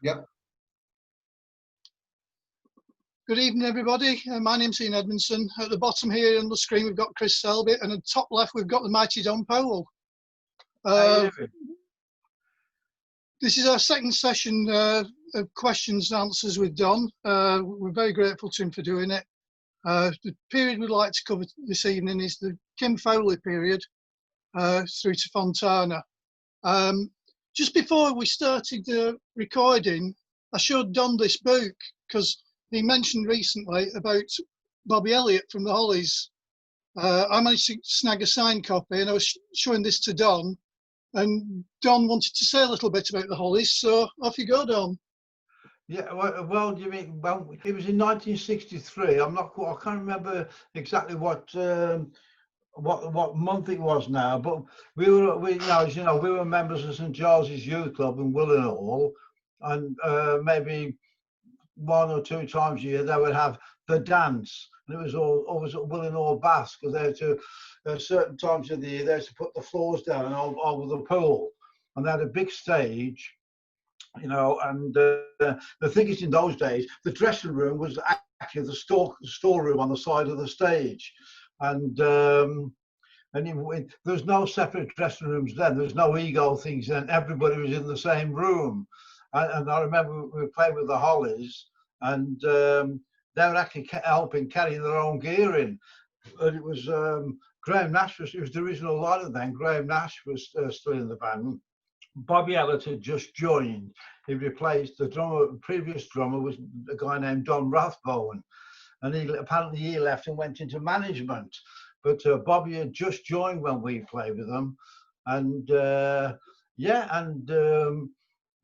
Yep. Good evening, everybody. My name's Ian Edmondson. At the bottom here on the screen, we've got Chris Selby, and at the top left, we've got the mighty Don Powell. This is our second session of questions and answers with Don. We're very grateful to him for doing it. The period we'd like to cover this evening is the Kim Fowley period through to Fontana. Just before we started recording, I showed Don this book because he mentioned recently about Bobby Elliott from the Hollies. I managed to snag a signed copy, and I was showing this to Don, and Don wanted to say a little bit about the Hollies, so off you go, Don. Yeah, well, you mean, well, it was in 1963. I'm not quite, I can't remember exactly what month it was now, but we as you know, we were members of St Giles's Youth Club in Willenhall, and maybe 1 or 2 times a year they would have the dance, and it was always at Willenhall Baths, because they had to certain times of the year they had to put the floors down over the pool, and they had a big stage, you know, and the thing is, in those days the dressing room was actually the storeroom on the side of the stage, and there's no separate dressing rooms then. There's no ego things then. Everybody was in the same room. And I remember we were playing with the Hollies, and they were actually helping carry their own gear in. And it was Graham Nash it was the original lineup then. Graham Nash was still in the band. Bobby Elliott had just joined. He replaced the drummer. The previous drummer was a guy named Don Rathbone, and apparently he left and went into management. But Bobby had just joined when we played with them, and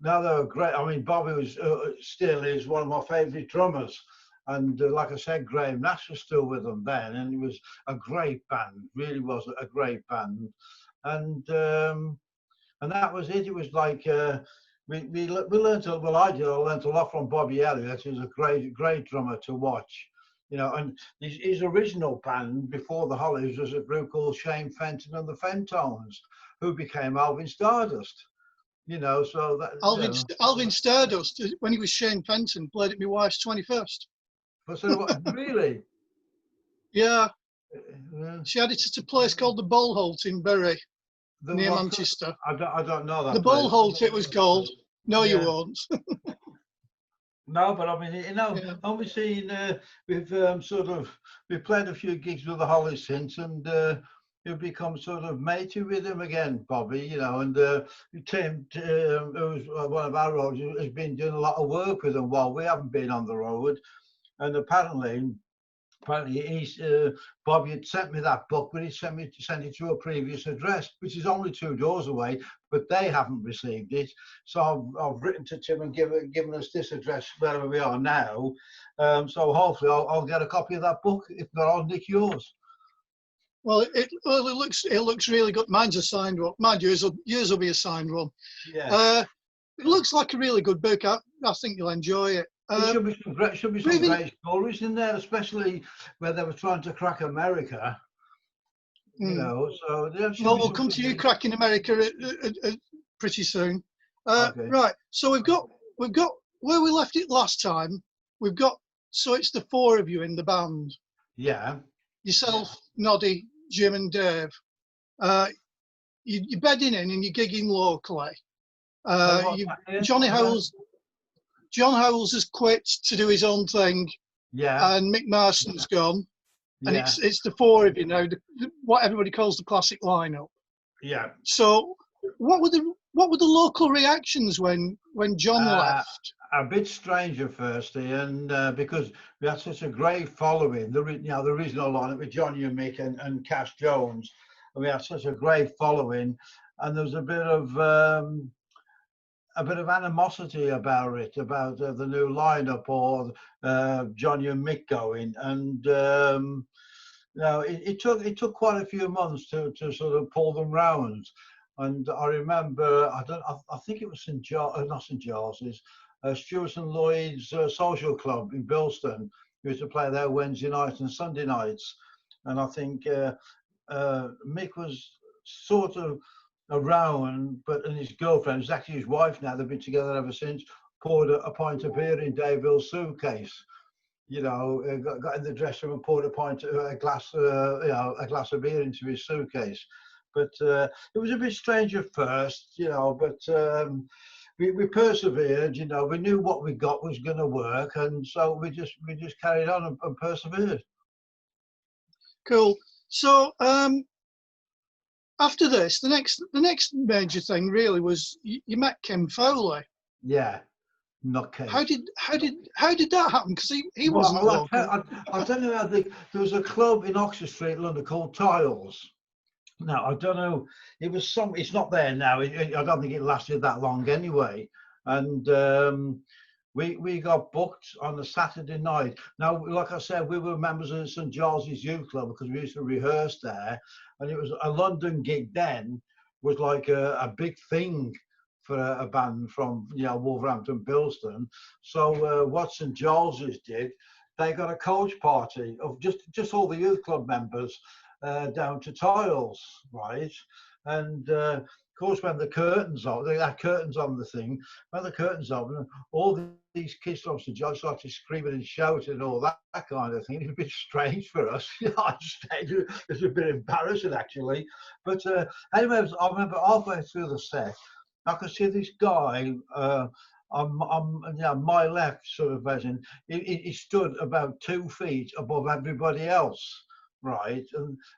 now they were great. I mean, Bobby was still is one of my favourite drummers, and like I said, Graham Nash was still with them then, and it was a great band. Really was a great band, and that was it. It was like we learned a, well, I did. I learned a lot from Bobby Elliott. He was a great drummer to watch. You know, and his original band before the Hollies was a group called Shane Fenton and the Fentones, who became Alvin Stardust. You know, so that Alvin Stardust, when he was Shane Fenton, played at my wife's 21st. So what, really? Yeah. She had it at a place called the Bullholt in Bury, near Manchester. I don't know that. The Bullholt, it was called. No, yeah. You won't. No, but I mean, you know, yeah. Obviously we've we've played a few gigs with the Hollies since, and you've become sort of matey with him again, Bobby, you know, and Tim, who's one of our roads, has been doing a lot of work with them while we haven't been on the road, and apparently he's Bobby had sent me that book, but he sent it to a previous address, which is only 2 doors away, but they haven't received it. So I've written to Tim and given us this address wherever we are now. So hopefully I'll get a copy of that book. If not, I'll nick yours. Well, it looks really good. Mine's a signed one. Mind you, yours will be a signed one. Yeah. It looks like a really good book. I think you'll enjoy it. There should be some great stories in there, especially where they were trying to crack America. You know, so well, we'll come to you cracking America pretty soon. Okay. Right. So we've got where we left it last time. So it's the 4 of you in the band. Yeah. Yourself, Noddy, Jim, and Dave. You're bedding in and you're gigging locally. John Howells has quit to do his own thing. Yeah. And Mick Marston's gone. And it's the 4 of you now, what everybody calls the classic lineup. Yeah. So what were the local reactions when John left? A bit strange at first, Ian, because we had such a great following. The original lineup with Johnny and Mick and Cass Jones, and we had such a great following, and there was a bit of animosity about it, about the new lineup or Johnny and Mick going, and it took quite a few months to sort of pull them round. And I remember, I think it was not St Giles's, Stuart and Lloyd's Social Club in Bilston. We used to play there Wednesday nights and Sunday nights, and I think Mick was sort of around, and his girlfriend, who's actually his wife now, they've been together ever since, poured a pint of beer in Dave Hill's suitcase. You know, got in the dressing room and poured a glass of beer into his suitcase. But it was a bit strange at first, you know, but we persevered, you know, we knew what we got was going to work, and so we just carried on and persevered. Cool. So after this, the next major thing really was you met Kim Fowley. Yeah. Not Kim. How did that happen? Because he wasn't local. I don't know how there was a club in Oxford Street, London, called Tiles. Now I don't know. It was some. It's not there now. I don't think it lasted that long anyway. And we got booked on a Saturday night. Now, like I said, we were members of St Giles's Youth Club because we used to rehearse there, and it was a London gig. Then was like a big thing for a band from, you know, Wolverhampton, Bilston. So what St Giles's did, they got a coach party of just all the youth club members down to Tiles, right? And of course, when the curtains on, they had curtains on the thing. When the curtains open, all these kids from St Giles's started screaming and shouting and all that kind of thing. It was a bit strange for us. You know, it was a bit embarrassing actually. But anyway, I remember halfway through the set, I could see this guy on my left, sort of version. He stood about 2 feet above everybody else, right?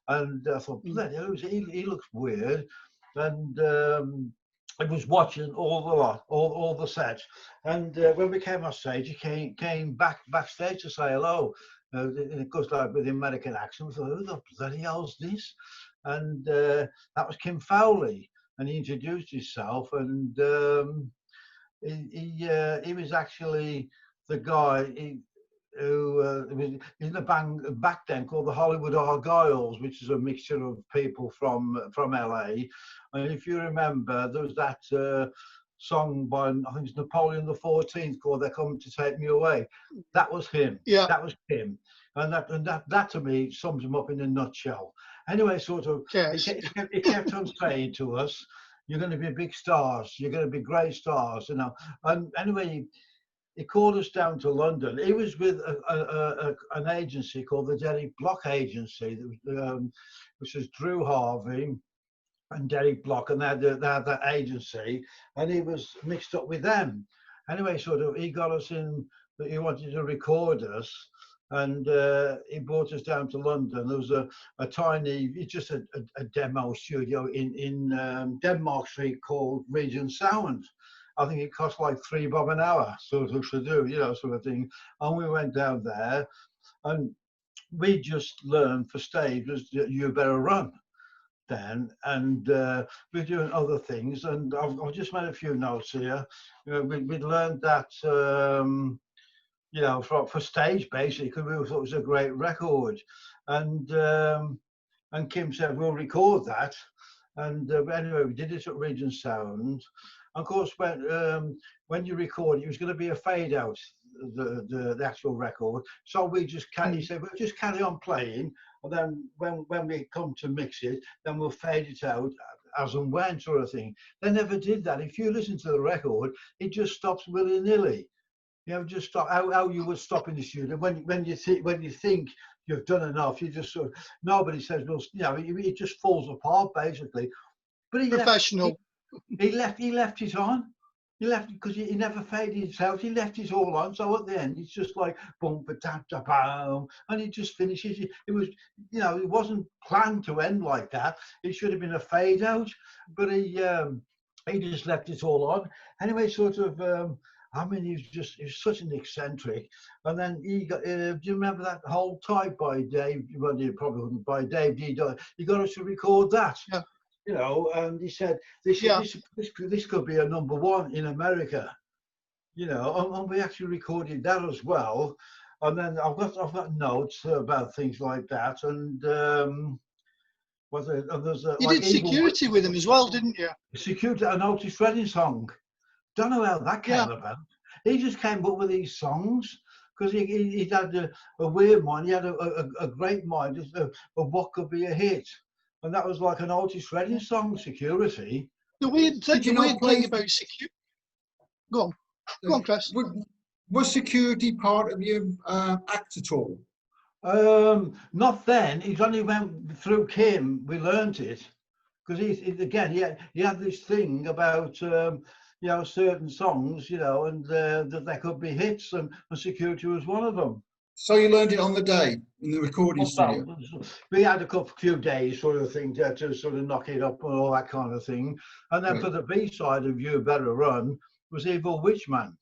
And I thought, bloody hell, he looks weird. And I was watching all the sets. And when we came on stage, he came backstage to say hello. And it goes like with the American accent. I thought, who the bloody hell's this? And that was Kim Fowley. And he introduced himself, and he was actually the guy who was in a band back then called the Hollywood Argyles, which is a mixture of people from LA. And if you remember, there was that song by, I think it's Napoleon the 14th, called "They're Coming to Take Me Away." That was him. Yeah, that was him. And that to me sums him up in a nutshell. Anyway, sort of, he kept on saying to us, "You're going to be big stars. You're going to be great stars," you know. And anyway, he called us down to London. He was with an agency called the Derek Block Agency, which was Drew Harvey and Derek Block, and they had that agency, and he was mixed up with them. Anyway, sort of, he got us in. He wanted to record us. And he brought us down to London. There was a tiny, it's just a demo studio in Denmark Street called Region Sound. I think it cost like £3 bob an hour, sort of to do, you know, sort of thing. And we went down there, and we just learned for stage was you better run then. And we're doing other things. And I've just made a few notes here. You know, we'd learned that. You know, for stage basically, because we thought it was a great record, and Kim said we'll record that, and anyway we did it at Region Sound. Of course, when you record it was going to be a fade out, the actual record. So we just he said we'll just carry on playing, and then when we come to mix it, then we'll fade it out as and when, sort of thing. They never did that. If you listen to the record, it just stops willy-nilly. You know, just stop how you would stop in the studio when you think you've done enough. You just sort of, nobody says, well, you know, it just falls apart basically. But he professional. He left it on. He left it because he never faded it out. He left it all on. So at the end, it's just like boom, ba da da boom, and it just finishes. It was, you know, it wasn't planned to end like that. It should have been a fade out, but he just left it all on. Anyway, sort of. I mean, he was such an eccentric. And then he got, do you remember that whole type by Dave? Well, you probably wouldn't, by Dave D. He got us to record that. Yeah. You know, and he said, this could be a #1 in America. You know, and we actually recorded that as well. And then I've got notes about things like that. And you did security with him as well, didn't you? Security, an Otis Redding song. Don't know how that came about. He just came up with these songs because he had a weird mind. He had a great mind of what could be a hit, and that was like an Otis Redding song, "Security." The weird thing about security. Go on. Go on, Chris. Was security part of your act at all? Not then. It only went through Kim. We learnt it because he had this thing about certain songs, and that they could be hits, and security was one of them. So you learned it on the day in the recording studio? We had a few days sort of thing to sort of knock it up and all that kind of thing. And then for the B side of You Better Run was Evil Witchman,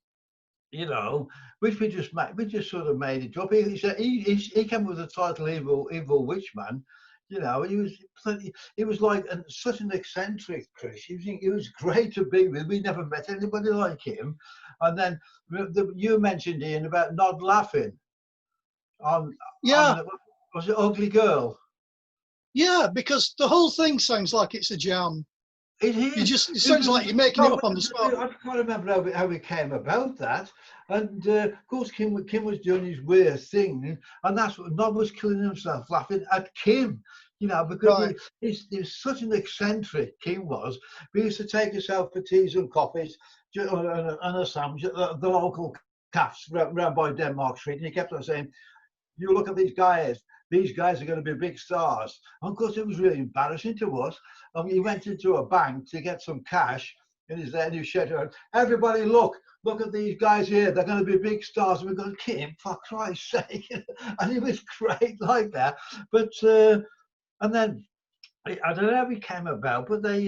which we just sort of made it up. He came with the title Evil Witchman. He was like such an eccentric, Chris. He was great to be with. We never met anybody like him. And then you mentioned, Ian, about Nod laughing. Was it Ugly Girl? Yeah, because the whole thing sounds like it's a jam. It is. It sounds like you're making it up on the spot. I can't remember how it came about that. And of course, Kim was doing his weird thing, and that's what Nod was killing himself laughing at Kim. Because he's such an eccentric. Kim was. We used to take ourselves for teas and coffees and a sandwich at the local cafes round by Denmark Street, and he kept on saying, "You look at these guys. These guys are going to be big stars." And of course, it was really embarrassing to us. I mean, he went into a bank to get some cash, and he's there, and he shouted, "Everybody, look at these guys here. They're going to be big stars." And we go, "Kim, for Christ's sake!" And it was great like that. But and then I don't know how it came about, but they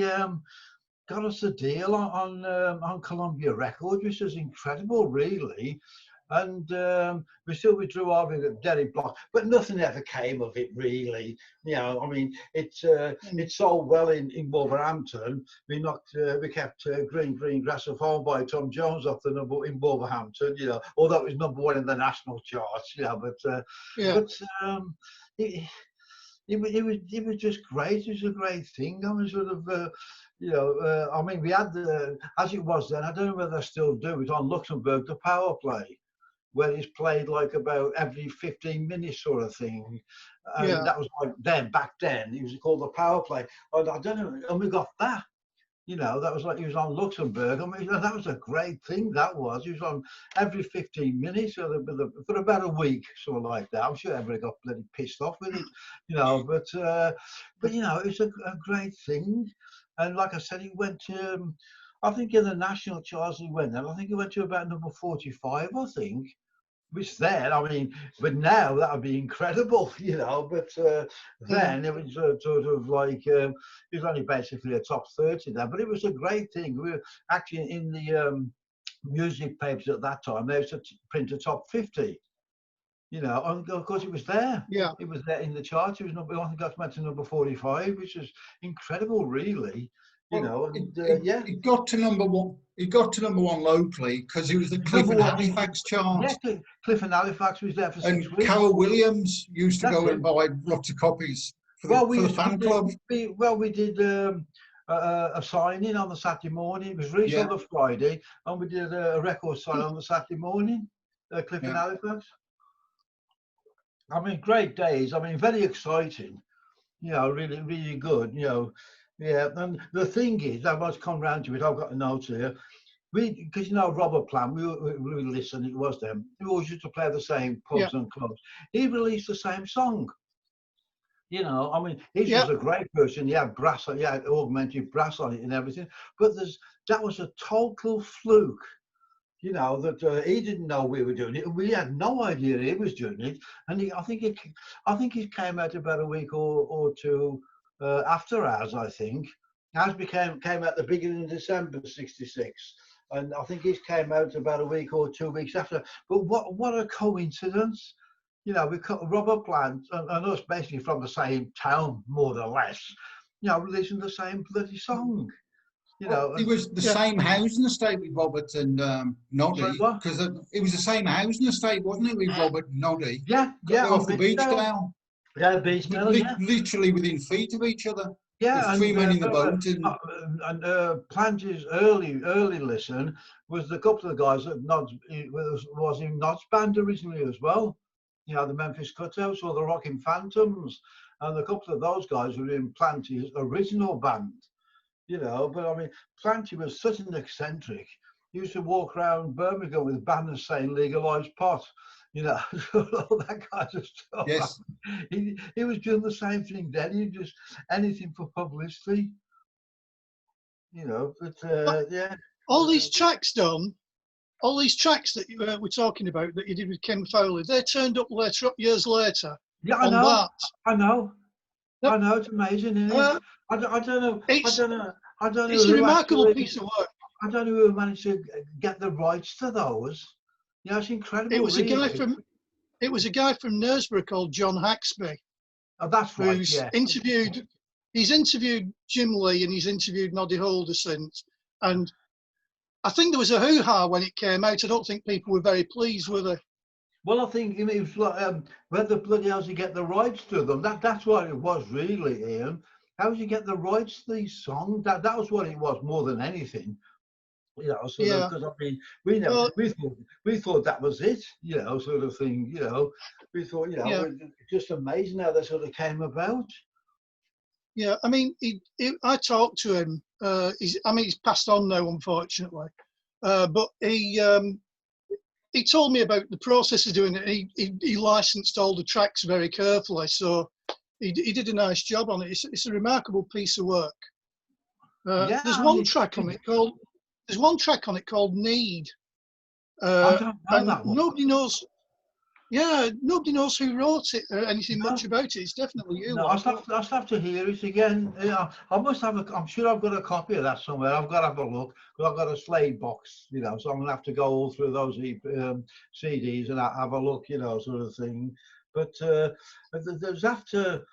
got us a deal on Columbia Records, which was incredible, really. And we still withdrew our Derek Block, but nothing ever came of it, really. I mean, it sold well in Wolverhampton. We kept Green Grass of Home by Tom Jones off the number in Wolverhampton, although it was #1 in the national charts, it was just great. It was a great thing. I was sort of, I mean, we had as it was then, I don't know whether they still do it on Luxembourg, the power play, where it's played like about every 15 minutes sort of thing. And that was like back then, it was called the power play. And I don't know, and we got that. That was like he was on Luxembourg. I mean, that was a great thing. That was. He was on every 15 minutes for about a week, sort of like that. I'm sure everybody got bloody pissed off with it, But it was a great thing. And like I said, he went to, I think in the national charts he went there. I think he went to about number 45, I think. Which then, I mean, but now that would be incredible, But then it was sort of like it was only basically a top 30 there, but it was a great thing. We were actually in the music papers at that time. They used to print a top 50, and of course it was there. Yeah, it was there in the charts. It was I think that went to number 45, which is incredible, really. It got to number one. It got to number 1 locally because it was the Cliff and Halifax chart. Yeah, Cliff and Halifax was there for 6 weeks. And Carol Williams used to go and buy lots of copies for the fan club. We did a signing on the Saturday morning. It was released on the Friday, and we did a record sign on the Saturday morning. Cliff and Halifax. I mean, great days. I mean, very exciting. Really, really good. Yeah, and the thing is, I must come round to it. I've got a note here. Because Robert Plant, we listened. It was them. We always used to play the same pubs and clubs. He released the same song. I mean, he's just a great person. He had brass, he had augmented brass on it and everything. But that was a total fluke. That he didn't know we were doing it. We had no idea he was doing it. And I think it came out about a week or two after ours. I think ours came out the beginning of December '66, and I think it came out about a week or 2 weeks after. But what a coincidence! We got Robert Plant and us basically from the same town, more or less. Releasing the same bloody song. It was the same housing estate with Robert and Noddy, because it was the same housing estate, wasn't it, with Robert and Noddy? Yeah. Off the Beachdale. Yeah, Beachdale. Literally within feet of each other. Yeah, and 3 men in the boat. And Planty's early listen was the couple of guys that was in Nod's band originally as well. The Memphis Cutouts or the Rocking Phantoms, and a couple of those guys were in Planty's original band. But I mean, Planty was such an eccentric. he used to walk around Birmingham with banners saying "Legalise pot," you know, all that kind of stuff. Yes. He was doing the same thing then. He just anything for publicity, you know. But yeah, all these tracks, Don, all these tracks that we're talking about that you did with Kim Fowley, they turned up later, years later. Yeah, I on know. that. I know. Yep. I know. It's amazing, isn't it? I don't know. I don't know It's a who remarkable actually, piece of work. I don't know who managed to get the rights to those. Yeah, it's incredible. It was really. a guy from Knaresborough called John Haxby. Oh, that's right. Who's Yeah. interviewed. He's interviewed Jim Lee and he's interviewed Noddy Holder since. And I think there was a hoo-ha when it came out. I don't think people were very pleased with it. Well, I think it was like where the bloody hell you get the rights to them. That's what it was really, Ian. How did you get the rights to these songs? That was what it was more than anything. You know, sort of, because I mean, we thought that was it. You know, sort of thing. You know, we thought, you know, it's just amazing how that sort of came about. Yeah, I mean, I talked to him. He's passed on now, unfortunately. But he told me about the process of doing it. He licensed all the tracks very carefully, so he did a nice job on it. It's a remarkable piece of work. There's one track on it called "Need." I don't know that one. Nobody knows. Yeah, nobody knows who wrote it or anything much about it. It's definitely you. No, I'll have to hear it again. Yeah, I must have I'm sure I've got a copy of that somewhere. I've got to have a look. But I've got a Slade box, you know, so I'm gonna have to go all through those CDs and have a look, you know, sort of thing. But there's after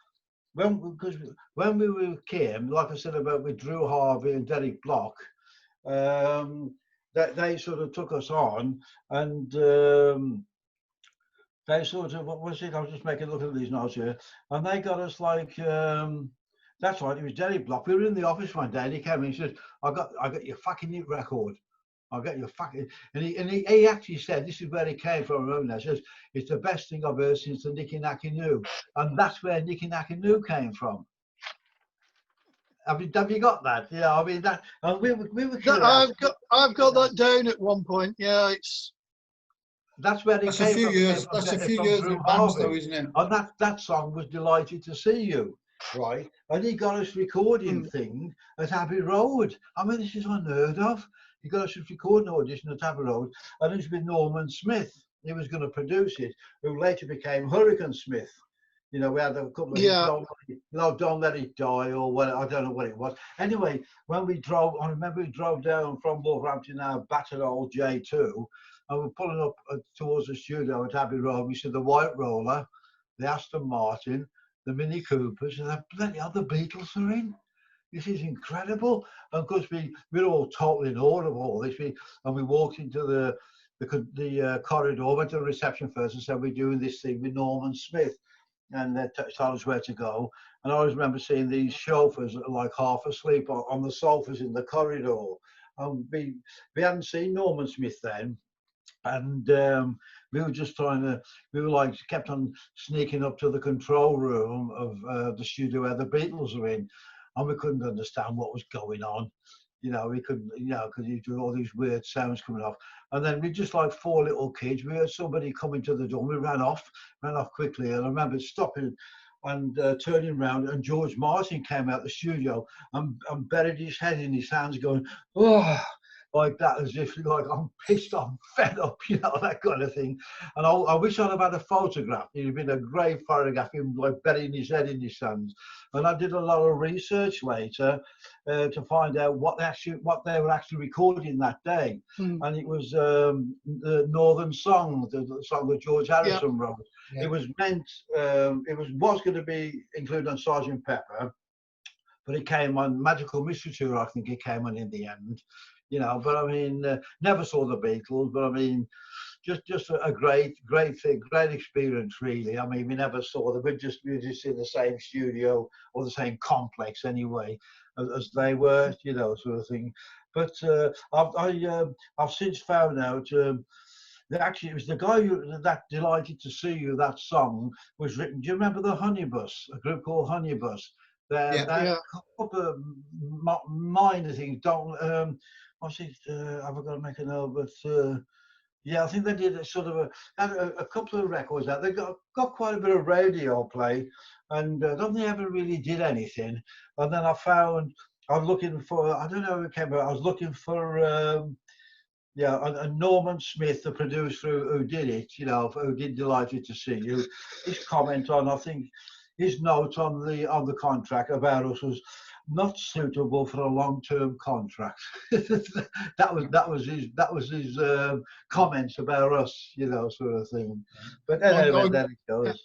because when we came, like I said about with Drew Harvey and Derek Block, that they sort of took us on and. They sort of, what was it? I was just making a look at these notes here, and they got us like, that's right, it was Derek Block. We were in the office one day, and he came in and he said, I got your fucking new record. I got your fucking, and he actually said, this is where he came from. I remember that. He says, it's the best thing I've heard since the Nicky Nacky Noo, and that's where Nicky Nacky Noo came from. Have you got that? Yeah, I mean that. And we were. I've got that down at one point. Yeah, it's. That's where it came from. That's a few years in advance, though, isn't it? And that song was Delighted to See You, right? And he got us recording thing at Abbey Road. I mean, this is unheard of. He got us a recording audition at Abbey Road, and it was with Norman Smith. He was going to produce it, who later became Hurricane Smith. You know, we had a couple of Don't Let It Die, or what, I don't know what it was. Anyway, when we drove, I remember we drove down from Wolverhampton now, battered old J2. And we're pulling up towards the studio at Abbey Road. We see the White Roller, the Aston Martin, the Mini Coopers, and the bloody other Beatles are in. This is incredible. And of course, we're all totally in awe of all this. And we walked into the corridor, went to the reception first and said, we're doing this thing with Norman Smith. And they told us where to go. And I always remember seeing these chauffeurs like half asleep on the sofas in the corridor. And we hadn't seen Norman Smith then. And we were just kept on sneaking up to the control room of the studio where the Beatles were in, and we couldn't understand what was going on. You know, we couldn't, you know, because you do all these weird sounds coming off. And then we just like four little kids, we heard somebody coming to the door, we ran off quickly. And I remember stopping and turning around, and George Martin came out the studio and buried his head in his hands going, oh, like that, as if like I'm pissed, I'm fed up, you know, that kind of thing. And I wish I'd have had a photograph. It'd have been a great photograph, him like burying his head in his hands. And I did a lot of research later to find out what they were actually recording that day. And it was the Northern Song, the song that George Harrison wrote. It was meant, it was going to be included on Sgt. Pepper, but it came on Magical Mystery Tour, I think it came on in the end. You know, but I mean, never saw the Beatles, but I mean, just a great thing, great experience, really. I mean, we never saw them. We were just in the same studio or the same complex anyway, as they were, you know, sort of thing. But I've since found out that actually it was the guy that Delighted to See You, that song was written. Do you remember the Honeybus, a group called Honeybus? A couple of minor things. what's it? Have I got to make a note? But yeah, I think they did had a couple of records out. They got quite a bit of radio play, and I don't think they ever really did anything. And then I was looking for, I don't know who it came, but I was looking for yeah, and Norman Smith, the producer who did it, you know, who did Delighted to See You. His comment on, I think, his note on the contract about us was not suitable for a long-term contract. that was his comments about us, you know, sort of thing. But anyway, there it goes.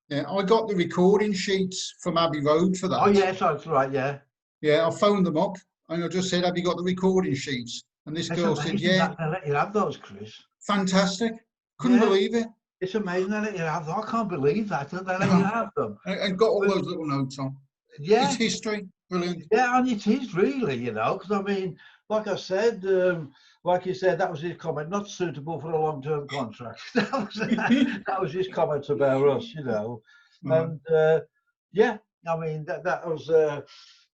Yeah, I got the recording sheets from Abbey Road for that. Oh yes, that's right. Yeah. Yeah, I phoned them up and I just said, "Have you got the recording sheets?" And this girl said, "Yeah." They let you have those, Chris. Fantastic. Couldn't believe it. It's amazing they let you have them. I can't believe that they let you have them. And got all those little notes on. Yeah. It's history. Brilliant. Yeah, and it is really, you know, because I mean, like I said, like you said, that was his comment, not suitable for a long-term contract. that was his comments about us, you know. And yeah, I mean, that was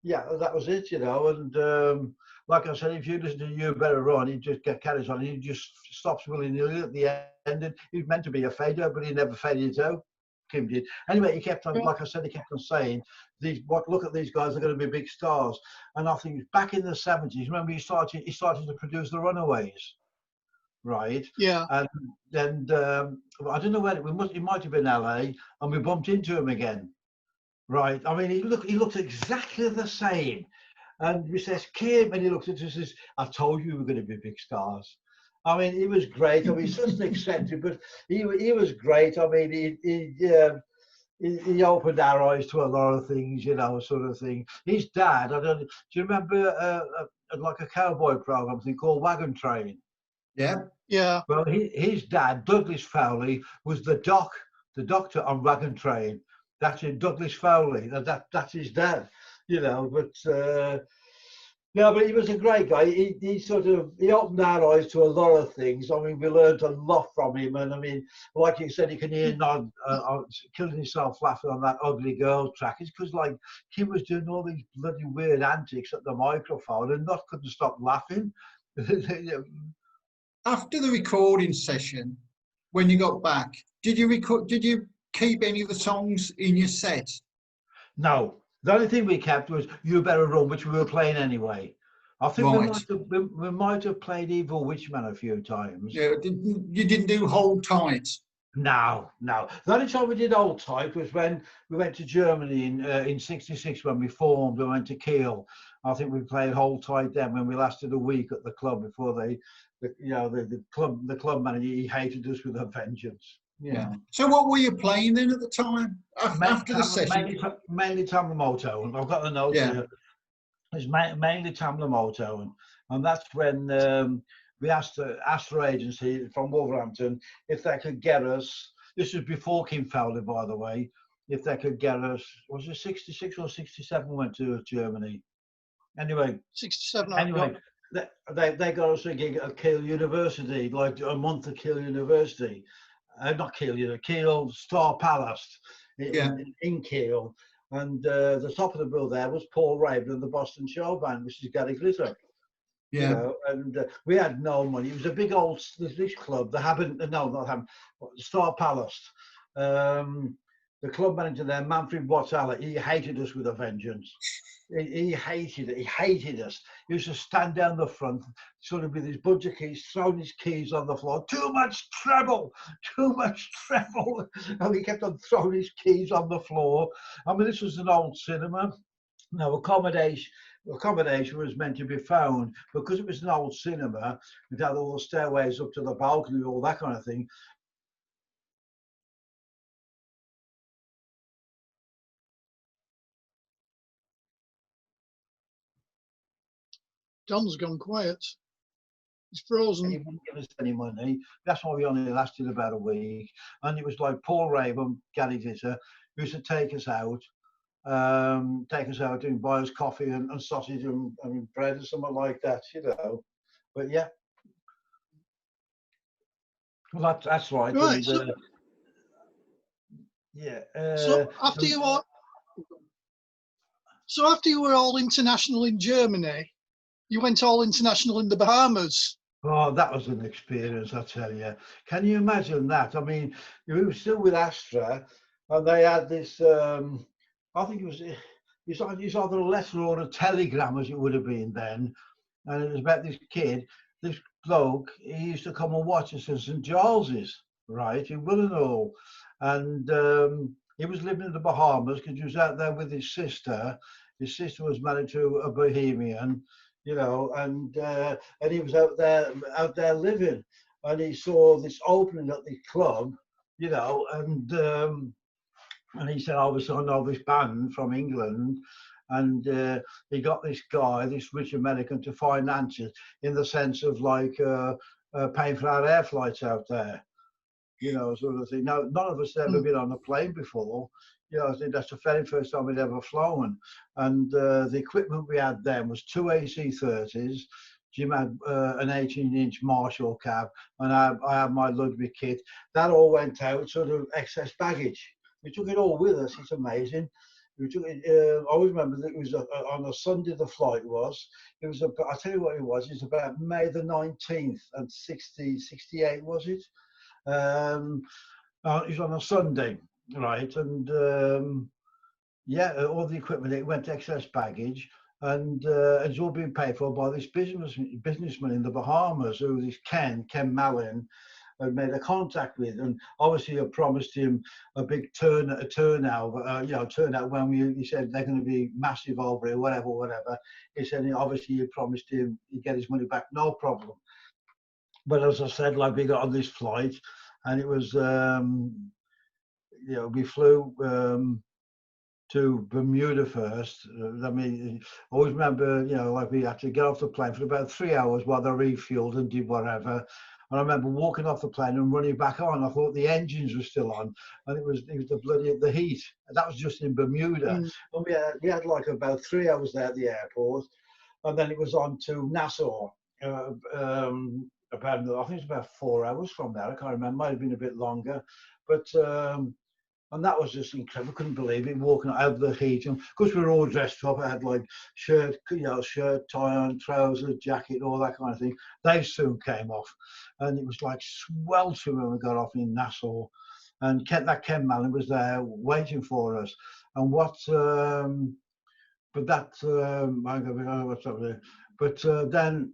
yeah, that was it, you know. And like I said, if you listen to You Better Run, he just carries on. He just stops willy-nilly at the end. And he was meant to be a fader, but he never faded out. Kim did. Anyway, he kept on, like I said, he kept on saying, look at these guys, they're going to be big stars. And I think back in the 70s, remember he started to produce the Runaways, right? Yeah. And then I don't know where it might have been LA, and we bumped into him again, right? I mean, he looked exactly the same. And we says, Kim, and he looked at us and says, I told you we were going to be big stars. I mean, he was great. I mean, he's such an eccentric, but he was great. I mean, he opened our eyes to a lot of things, you know, sort of thing. His dad, do you remember like a cowboy program thing called Wagon Train? Yeah. Yeah. Well, his dad, Douglas Fowley, was the doctor on Wagon Train. That's it, Douglas Fowley. That's his dad, you know. But yeah, but he was a great guy. He opened our eyes to a lot of things. I mean, we learned a lot from him. And I mean, like you said, you can hear Nod killing himself laughing on that Ugly Girl track. It's because like Kim was doing all these bloody weird antics at the microphone and Nod couldn't stop laughing. After the recording session, when you got back, did you keep any of the songs in your set? No. The only thing we kept was You Better Run, which we were playing anyway. I think we might have played Evil Witchman a few times. Yeah, you didn't do Hold Tight? No. The only time we did Hold Tight was when we went to Germany in '66 when we formed. We went to Kiel. I think we played Hold Tight then when we lasted a week at the club before the club manager, he hated us with a vengeance. Yeah. So what were you playing then at the time? After the session? Mainly Tamla-Moto, and I've got the notes here. It's mainly Tamla-Moto, and that's when we asked our agency from Wolverhampton if they could get us. This was before Kim Fowley, by the way. If they could get us, was it 66 or 67? Went to Germany. Anyway, 67. Anyway, they got us a gig at Kiel University, like a month at Kiel University. Not Kiel, Kiel Star Palace in Kiel. And the top of the bill there was Paul Raven and the Boston Show Band, which is Gary Glitter. Yeah. You know, and we had no money. It was a big old this club. Star Palace. The club manager there, Manfred Wattala, he hated us with a vengeance. He hated us. He used to stand down the front, sort of with his bunch of keys, throwing his keys on the floor. Too much treble. And he kept on throwing his keys on the floor. I mean, this was an old cinema. Now, accommodation was meant to be found, because it was an old cinema. It had all the stairways up to the balcony, all that kind of thing. Don's gone quiet. He's frozen. He wouldn't give us any money. That's why we only lasted about a week. And it was like Paul Raven, Gary Glitter, who used to take us out and buy us coffee and sausage and bread and something like that, you know. But yeah. Well, that's right. Right. And, yeah. So after you were all international in Germany, you went all international in the Bahamas. Oh, that was an experience, I tell you. Can you imagine that? I mean, we were still with Astra, and they had this, I think it's either a letter or a telegram, as it would have been then. And it was about this kid, this bloke, he used to come and watch us in St. Giles's, right, in Willenhall. And he was living in the Bahamas because he was out there with his sister. His sister was married to a Bohemian, you know, and he was out there living. And he saw this opening at the club, you know, and he said, obviously, I know this band from England. And he got this guy, this rich American, to finance it in the sense of like paying for our air flights out there, you know, sort of thing. Now, none of us had ever been on a plane before. You know, I think that's the very first time we'd ever flown. And the equipment we had then was 2 AC-30s. Jim had an 18-inch Marshall cab, and I had my Ludwig kit. That all went out, sort of excess baggage. We took it all with us. It's amazing. We took it, I always remember that it was on a Sunday. The flight was. It was about, I'll tell you what it was. It was about May the 19th and 68, was it? It was on a Sunday, right? And yeah, all the equipment, it went to excess baggage, and it's all been paid for by this businessman in the Bahamas, who this Ken Mallin had made a contact with, and obviously I promised him a big turnout, you know, turnout when he said they're going to be massive over here, whatever. He said obviously you promised him he'd get his money back, no problem. But as I said, like, we got on this flight, and it was, you know, we flew to Bermuda first. I mean, I always remember, you know, like, we had to get off the plane for about 3 hours while they refueled and did whatever. And I remember walking off the plane and running back on. I thought the engines were still on, and it was the heat. And that was just in Bermuda. And we had like about 3 hours there at the airport, and then it was on to Nassau. About, I think it's about 4 hours from there. I can't remember. Might have been a bit longer, but. And that was just incredible. Couldn't believe it, walking out of the heat. And of course, we were all dressed up. I had like shirt, tie on, trousers, jacket, all that kind of thing. They soon came off, and it was like sweltering when we got off in Nassau. And Ken Mallin was there waiting for us. And then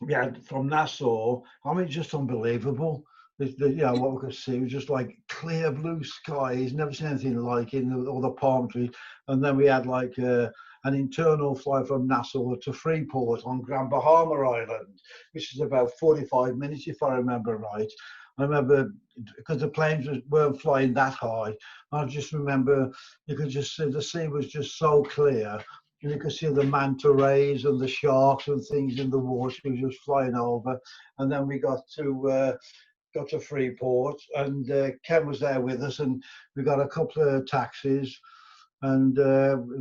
we had from Nassau. I mean, just unbelievable. You know, what we could see was just like clear blue skies, never seen anything like it, all the palm trees. And then we had like an internal flight from Nassau to Freeport on Grand Bahama Island, which is about 45 minutes, if I remember right. I remember, because the planes weren't flying that high, I just remember you could just see the sea was just so clear. And you could see the manta rays and the sharks and things in the water just flying over. And then we got to Freeport, and Ken was there with us, and we got a couple of taxis, and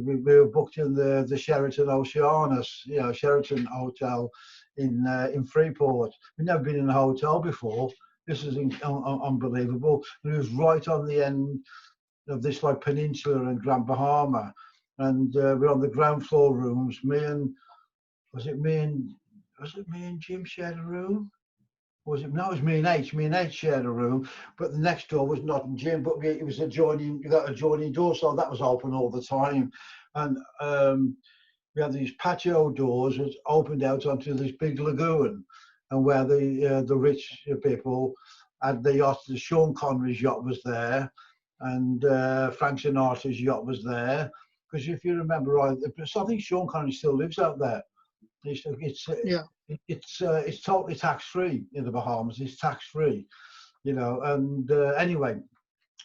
we were booked in the Sheraton Oceanus, you know, Sheraton Hotel in Freeport. We'd never been in a hotel before. This is unbelievable. It was right on the end of this like peninsula in Grand Bahama, and we're on the ground floor rooms. Was it me and Jim shared a room? Was it? No, it was me and H. Me and H shared a room, but the next door was not in Jim, but it was adjoining. You got adjoining door, so that was open all the time. And we had these patio doors which opened out onto this big lagoon, and where the rich people had the yacht. Sean Connery's yacht was there, and Frank Sinatra's yacht was there. Because if you remember right, I think Sean Connery still lives out there. It's totally tax-free in the Bahamas. It's tax-free, you know. And anyway,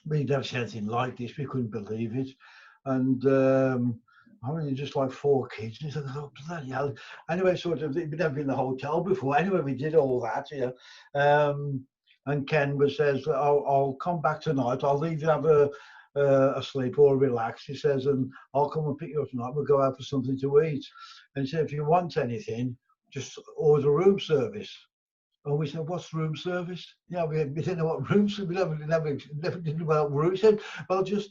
we'd never seen anything like this. We couldn't believe it. And I mean, just like 4 kids. And he said, "Oh, bloody hell!" Anyway, sort of, we'd never been in the hotel before. Anyway, we did all that, you know. And Ken says, "I'll come back tonight. I'll leave you have a sleep or relax," he says, "and I'll come and pick you up tonight. We'll go out for something to eat." And he said, "If you want anything, just order room service." And we said, "What's room service?" Yeah, we didn't know what room service. We never did about room. He said, "Well, just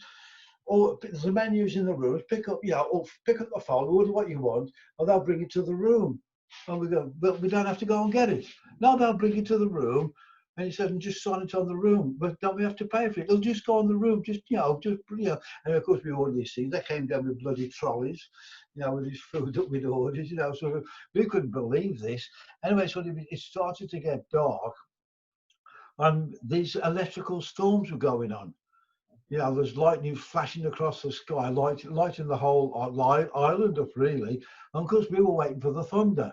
or there's the menus in the rooms, pick up, or pick up the phone, order what you want, and they'll bring it to the room. And we go, but we don't have to go and get it. No, they'll bring it to the room, and he said, and just sign it on the room. But don't we have to pay for it? They'll just go on the room, And of course, we ordered these things. They came down with bloody trolleys, with this food that we'd ordered, so we couldn't believe this. Anyway, so it started to get dark, and these electrical storms were going on. There's lightning flashing across the sky, lighting the whole island up, really. And of course, we were waiting for the thunder.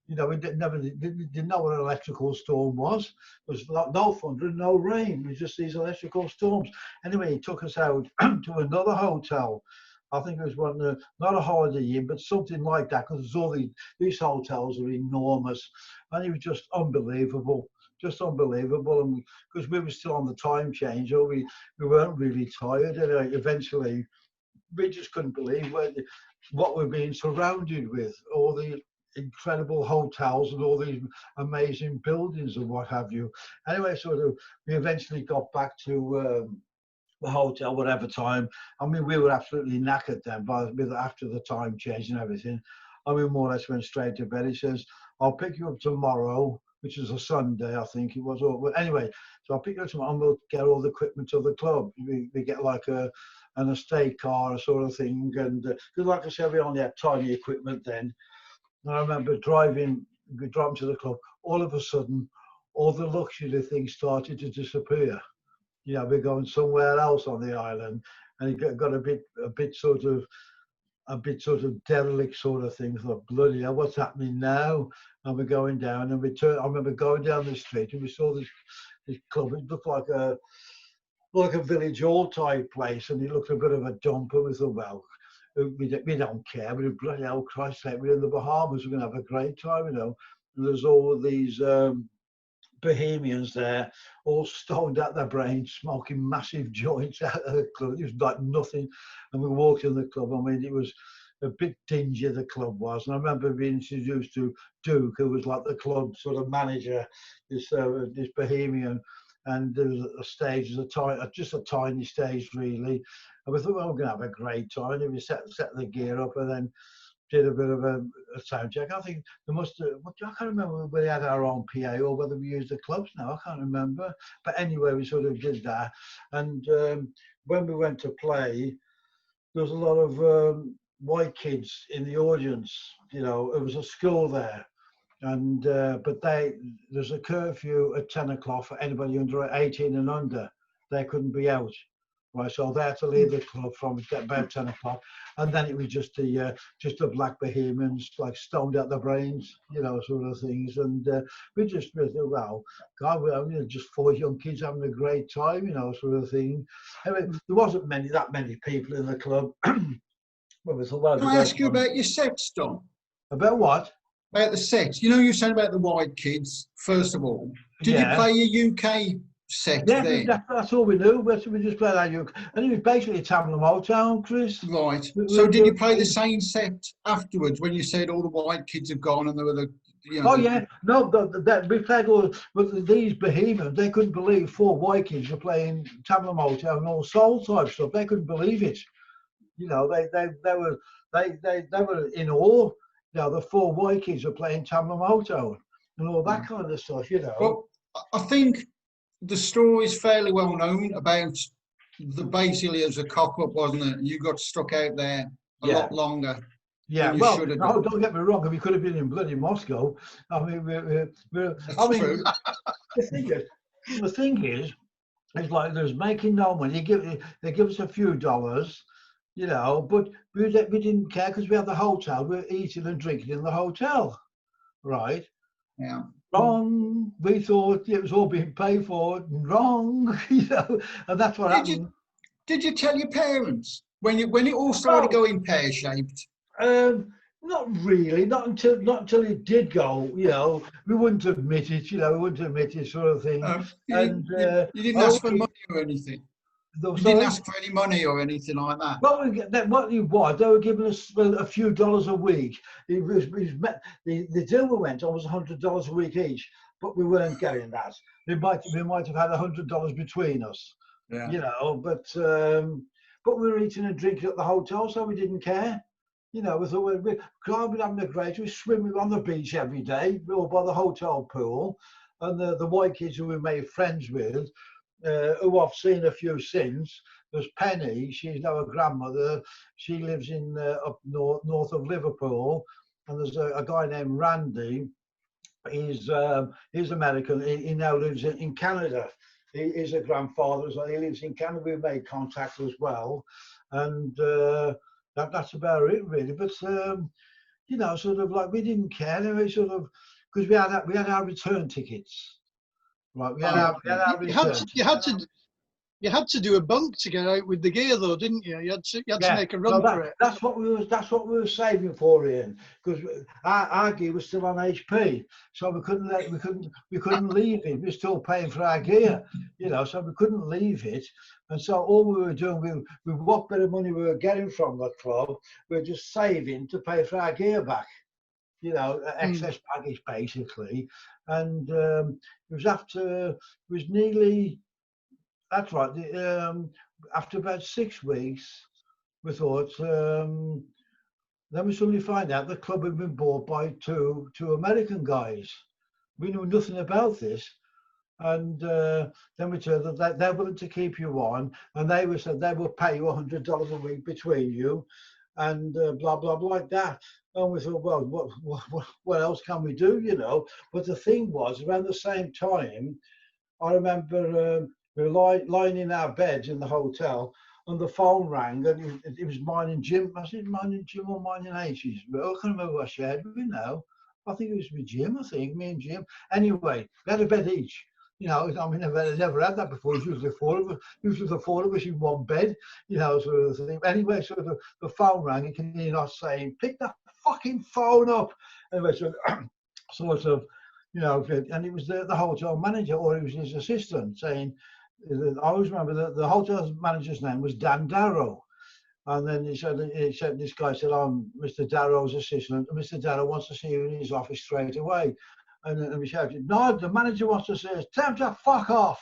We didn't know what an electrical storm was. There was no thunder, no rain. It was just these electrical storms. Anyway, he took us out to another hotel. I think it was one, not a Holiday Inn, but something like that, because all these hotels are enormous. And it was just unbelievable. Just unbelievable, and because we were still on the time change, or we weren't really tired, and eventually we just couldn't believe what we're being surrounded with, all the incredible hotels and all these amazing buildings and what have you. Anyway, we eventually got back to the hotel, whatever time. I mean, we were absolutely knackered then, after the time change and everything. I mean, more or less went straight to bed. He says, "I'll pick you up tomorrow," which is a Sunday, I think it was. But anyway, so I'll pick you up tomorrow and we'll get all the equipment to the club. We get like an estate car sort of thing. And because like I said, we only had tiny equipment then. And I remember driving to the club. All of a sudden, all the luxury things started to disappear. We're going somewhere else on the island. And it got a bit sort of derelict sort of thing. I thought, bloody hell, what's happening now? And we're going down, and I remember going down the street, and we saw this club. It looked like a village hall type place, and it looked a bit of a dump. And we thought, well, we don't care. We're bloody hell, Christ's sake, we're in the Bahamas. We're going to have a great time, And there's all these Bohemians there, all stoned out their brains, smoking massive joints out of the club. It was like nothing. And we walked in the club. I mean, it was a bit dingy, the club was. And I remember being introduced to Duke, who was like the club sort of manager, this Bohemian. And there was a stage, just a tiny stage, really. And we thought, well, we're going to have a great time. And we set the gear up, and then did a bit of a sound check. I think there must have, I can't remember whether we had our own PA or whether we used the clubs now, I can't remember. But anyway, we sort of did that. And when we went to play, there was a lot of white kids in the audience. It was a school there. And but there's a curfew at 10 o'clock for anybody under 18 and under. They couldn't be out. Right, so they had to leave the club from about 10 o'clock, and then it was just the black Bohemians, like stoned out their brains, sort of things. And we just thought, well, God, we're just 4 young kids having a great time, sort of thing. Anyway, there wasn't that many people in the club. Well, Can I ask you about your sets, Don? About what? About the sets. You said about the white kids, first of all. Did you play your UK set there? That's all we knew. We just played our UK. And it was basically Tamla Motown, Chris. Right. So did you play the same set afterwards when you said all the white kids have gone and there were the... yeah. No, we played all... But these Bohemians, they couldn't believe 4 white kids were playing Tamla Motown and all soul type stuff. They couldn't believe it. They were in awe. The 4 white kids were playing Tamla Motown and all that kind of stuff, Well, I think the story's fairly well known about basically as a cock-up, wasn't it? You got stuck out there a lot longer. Yeah, well, no, don't get me wrong. We could have been in bloody Moscow. I mean, true. The thing is, it's like there's making no money. They give us a few dollars, but we didn't care because we had the hotel. We were eating and drinking in the hotel, right? Yeah. Wrong. We thought it was all being paid for. Wrong. And that's what happened. Did you tell your parents when it all started going pear-shaped? Not really. Not until it did go. We wouldn't admit it. We wouldn't admit it, sort of thing. You didn't ask for money or anything. You didn't ask for any money or anything like that. Well, what it was, they were giving us a few dollars a week. The deal we went on was $100 a week each, but we weren't getting that. We might have had $100 between us. Yeah. But but we were eating and drinking at the hotel, so we didn't care. You know, we thought we'd having a great, we swimming on the beach every day or by the hotel pool. And the white kids who we made friends with, who I've seen a few since, there's Penny, she's now a grandmother. She lives in up north of Liverpool. And there's a guy named Randy. He's American. He now lives in Canada. He is a grandfather as well. He lives in Canada. We've made contact as well. And that's about it, really. But, you know, sort of like we didn't care. Anyway, sort of, because we had our return tickets. Right, we had our return tickets. You had to do a bunk to get out with the gear, though, didn't you? You had to make a run for it. That's what we were saving for, Ian, because our gear was still on HP, so we couldn't leave it. We were still paying for our gear, you know, so we couldn't leave it. And so all we were doing, with what bit of money we were getting from the club, we were just saving to pay for our gear back, you know, excess baggage basically. And it was nearly. That's right. After about 6 weeks, we thought. Then we suddenly find out the club had been bought by two American guys. We knew nothing about this, and then we told them that they're willing to keep you on, and they said they will pay you $100 a week between you, and blah blah blah like that. And we thought, well, what else can we do, you know? But the thing was, around the same time, I remember. We were lying in our beds in the hotel, and the phone rang, and it was mine and Jim. I said, mine and Jim or mine and Ashley's? But I can't remember what I shared with you now. I think it was with Jim, me and Jim. Anyway, we had a bed each. You know, I mean, I've never had that before. It's usually the four of us in one bed, you know, sort of thing. Anyway, so the phone rang, and can you not saying, pick the fucking phone up? Anyway, so sort of, you know, and it was the hotel manager, or it was his assistant, saying, I always remember the hotel manager's name was Dan Darrow, and then he said this guy said, I'm Mr. Darrow's assistant. Mr. Darrow wants to see you in his office straight away. And we shouted, no, the manager wants to see us. Tell him to fuck off.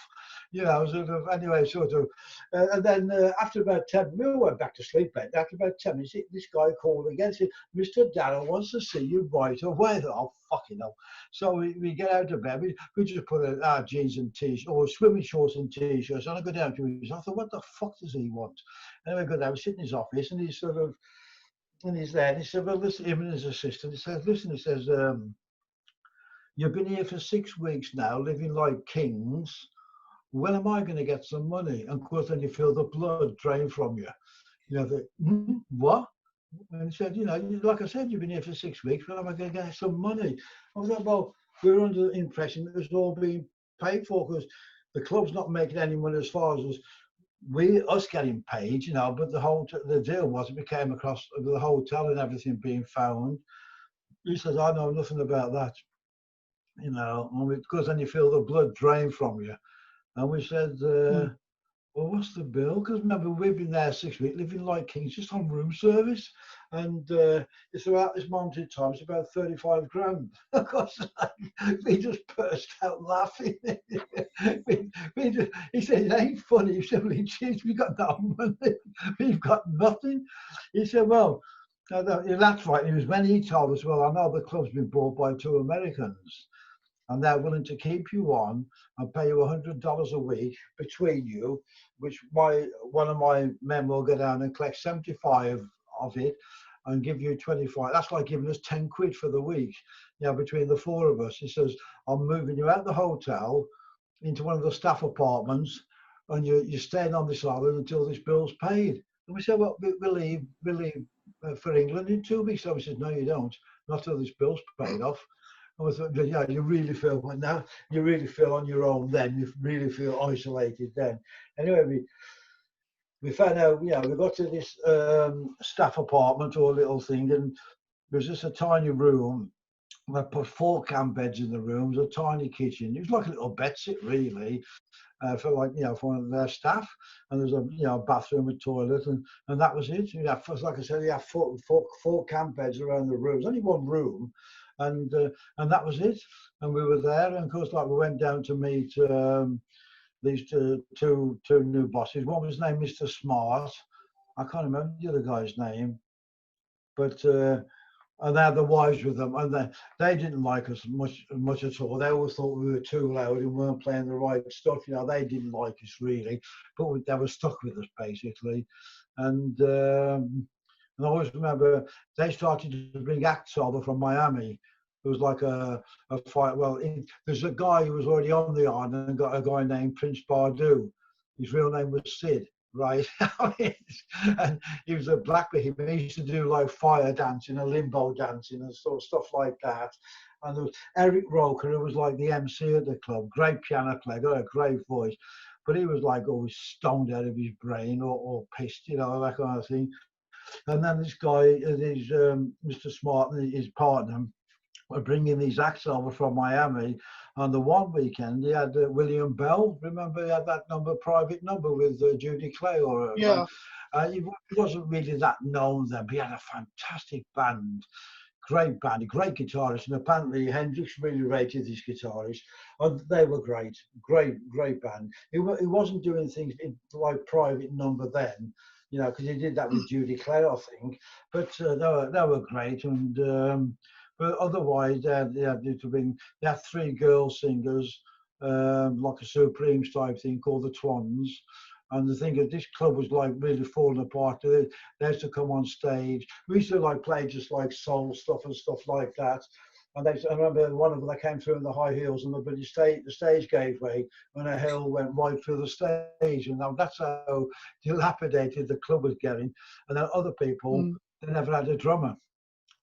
You know, sort of, anyway, sort of. And then after about 10 minutes, we went back to sleep. After about 10 minutes, this guy called again, said, Mr. Darrow wants to see you right away. Oh, fucking hell. So we get out of bed. We just put our jeans and t-shirts, or swimming shorts and t-shirts, and I go down to his. I thought, what the fuck does he want? And we go down, we sit in his office, and he's sort of, and he's there, and he said, well, listen, him and his assistant, he says, listen, he says, you've been here for 6 weeks now, living like kings. When am I going to get some money? And of course, then you feel the blood drain from you. You know, what? And he said, you know, like I said, you've been here for 6 weeks. When am I going to get some money? I thought, well, we're under the impression that it's all being paid for, because the club's not making any money as far as us getting paid, you know. But the deal was, we came across the hotel and everything being found. He says, I know nothing about that. You know, because then you feel the blood drain from you. And we said, well, what's the bill? Because remember, we've been there 6 weeks, living like kings, just on room service. And it's about this moment in time, it's about 35 grand. Of course, we just burst out laughing. He said, it ain't funny. He said, well, geez, we got no money. We've got nothing. He said, well, that's right. It was when he told us, well, I know the club's been bought by 2 Americans, and they're willing to keep you on and pay you $100 a week between you, which one of my men will go down and collect 75 of it and give you 25. That's like giving us 10 quid for the week, you know, between the 4 of us. He says, I'm moving you out the hotel into one of the staff apartments, and you're staying on this island until this bill's paid. And we said, well, we'll leave for England in 2 weeks. So he said, no, you don't, not till this bill's paid off. I was like, yeah, you really feel now. You really feel on your own then. You really feel isolated then. Anyway, we found out. You know, we got to this staff apartment or little thing, and there was just a tiny room. We put 4 camp beds in the rooms, a tiny kitchen. It was like a little bedsit, really, for like, you know, for one of their staff. And there's a, you know, bathroom, a toilet, and that was it. You have, like I said, you have four camp beds around the rooms. Only one room. And that was it. And we were there, and of course, like, we went down to meet these two new bosses. One was named Mr. Smart, I can't remember the other guy's name, but and they had the wives with them, and they didn't like us much at all. They always thought we were too loud and weren't playing the right stuff. You know, they didn't like us really, but they were stuck with us basically. And I always remember they started to bring acts over from Miami. It was like a fight. Well, there's a guy who was already on the island and got a guy named Prince Bardou. His real name was Sid, right? And he was a black guy. He used to do like fire dancing and limbo dancing and sort of stuff like that. And there was Eric Roker, who was like the MC at the club, great piano player, got a great voice, but he was like always stoned out of his brain or pissed, you know, that kind of thing. And then this guy, Mr. Smart and his partner, were bringing these acts over from Miami. On the one weekend, he had William Bell. Remember, he had that private number with Judy Clay. Yeah. He wasn't really that known then, but he had a fantastic band. Great band, a great guitarist, and apparently Hendrix really rated his guitarist. And they were great band. He wasn't doing things in like private number then, you know, because he did that with Judy Clay, I think. But they were great, and but otherwise they had three girl singers, like a Supremes type thing called the Twans. And the thing is, this club was like really falling apart. They used to come on stage. We used to like play just like soul stuff and stuff like that. And I remember one of them, they came through in the high heels, and the stage gave way, and a hill went right through the stage. And now that's how dilapidated the club was getting. And then other people, they never had a drummer.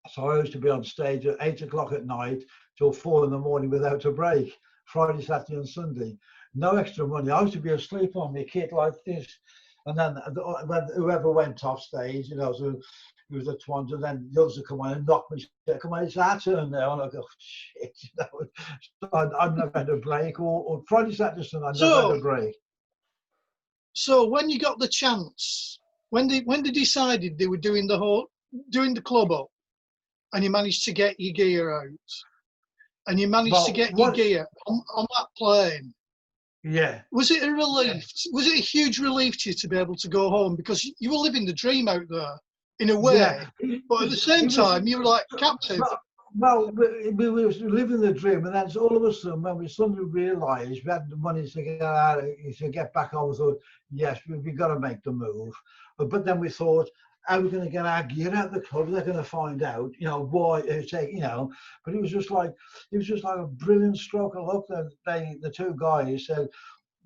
So I used to be on stage at 8 o'clock at night till 4 in the morning without a break, Friday, Saturday and Sunday. No extra money. I used to be asleep on my kit like this. And then whoever went off stage, you know, so it was the Twans, and then the others would come on and knock me, say, come on, it's our turn now. And I go, shit, you know. So I'd never had a break, or Friday, Saturday, Sunday, I never had a break. So when you got the chance, when they decided they were doing the club up, and you managed to get your gear out, and you managed to get your gear on that plane. Yeah. Was it a relief? Yeah. Was it a huge relief to you to be able to go home? Because you were living the dream out there, in a way. Yeah. But at the same time, you were like captive. Well, we were living the dream, and then all of a sudden, when we suddenly realised we had the money to get back home, we thought, yes, we've got to make the move. But then we thought, how are we going to get our gear out of the club? They're going to find out, you know, why, you know. But it was just like a brilliant stroke of luck. The two guys said,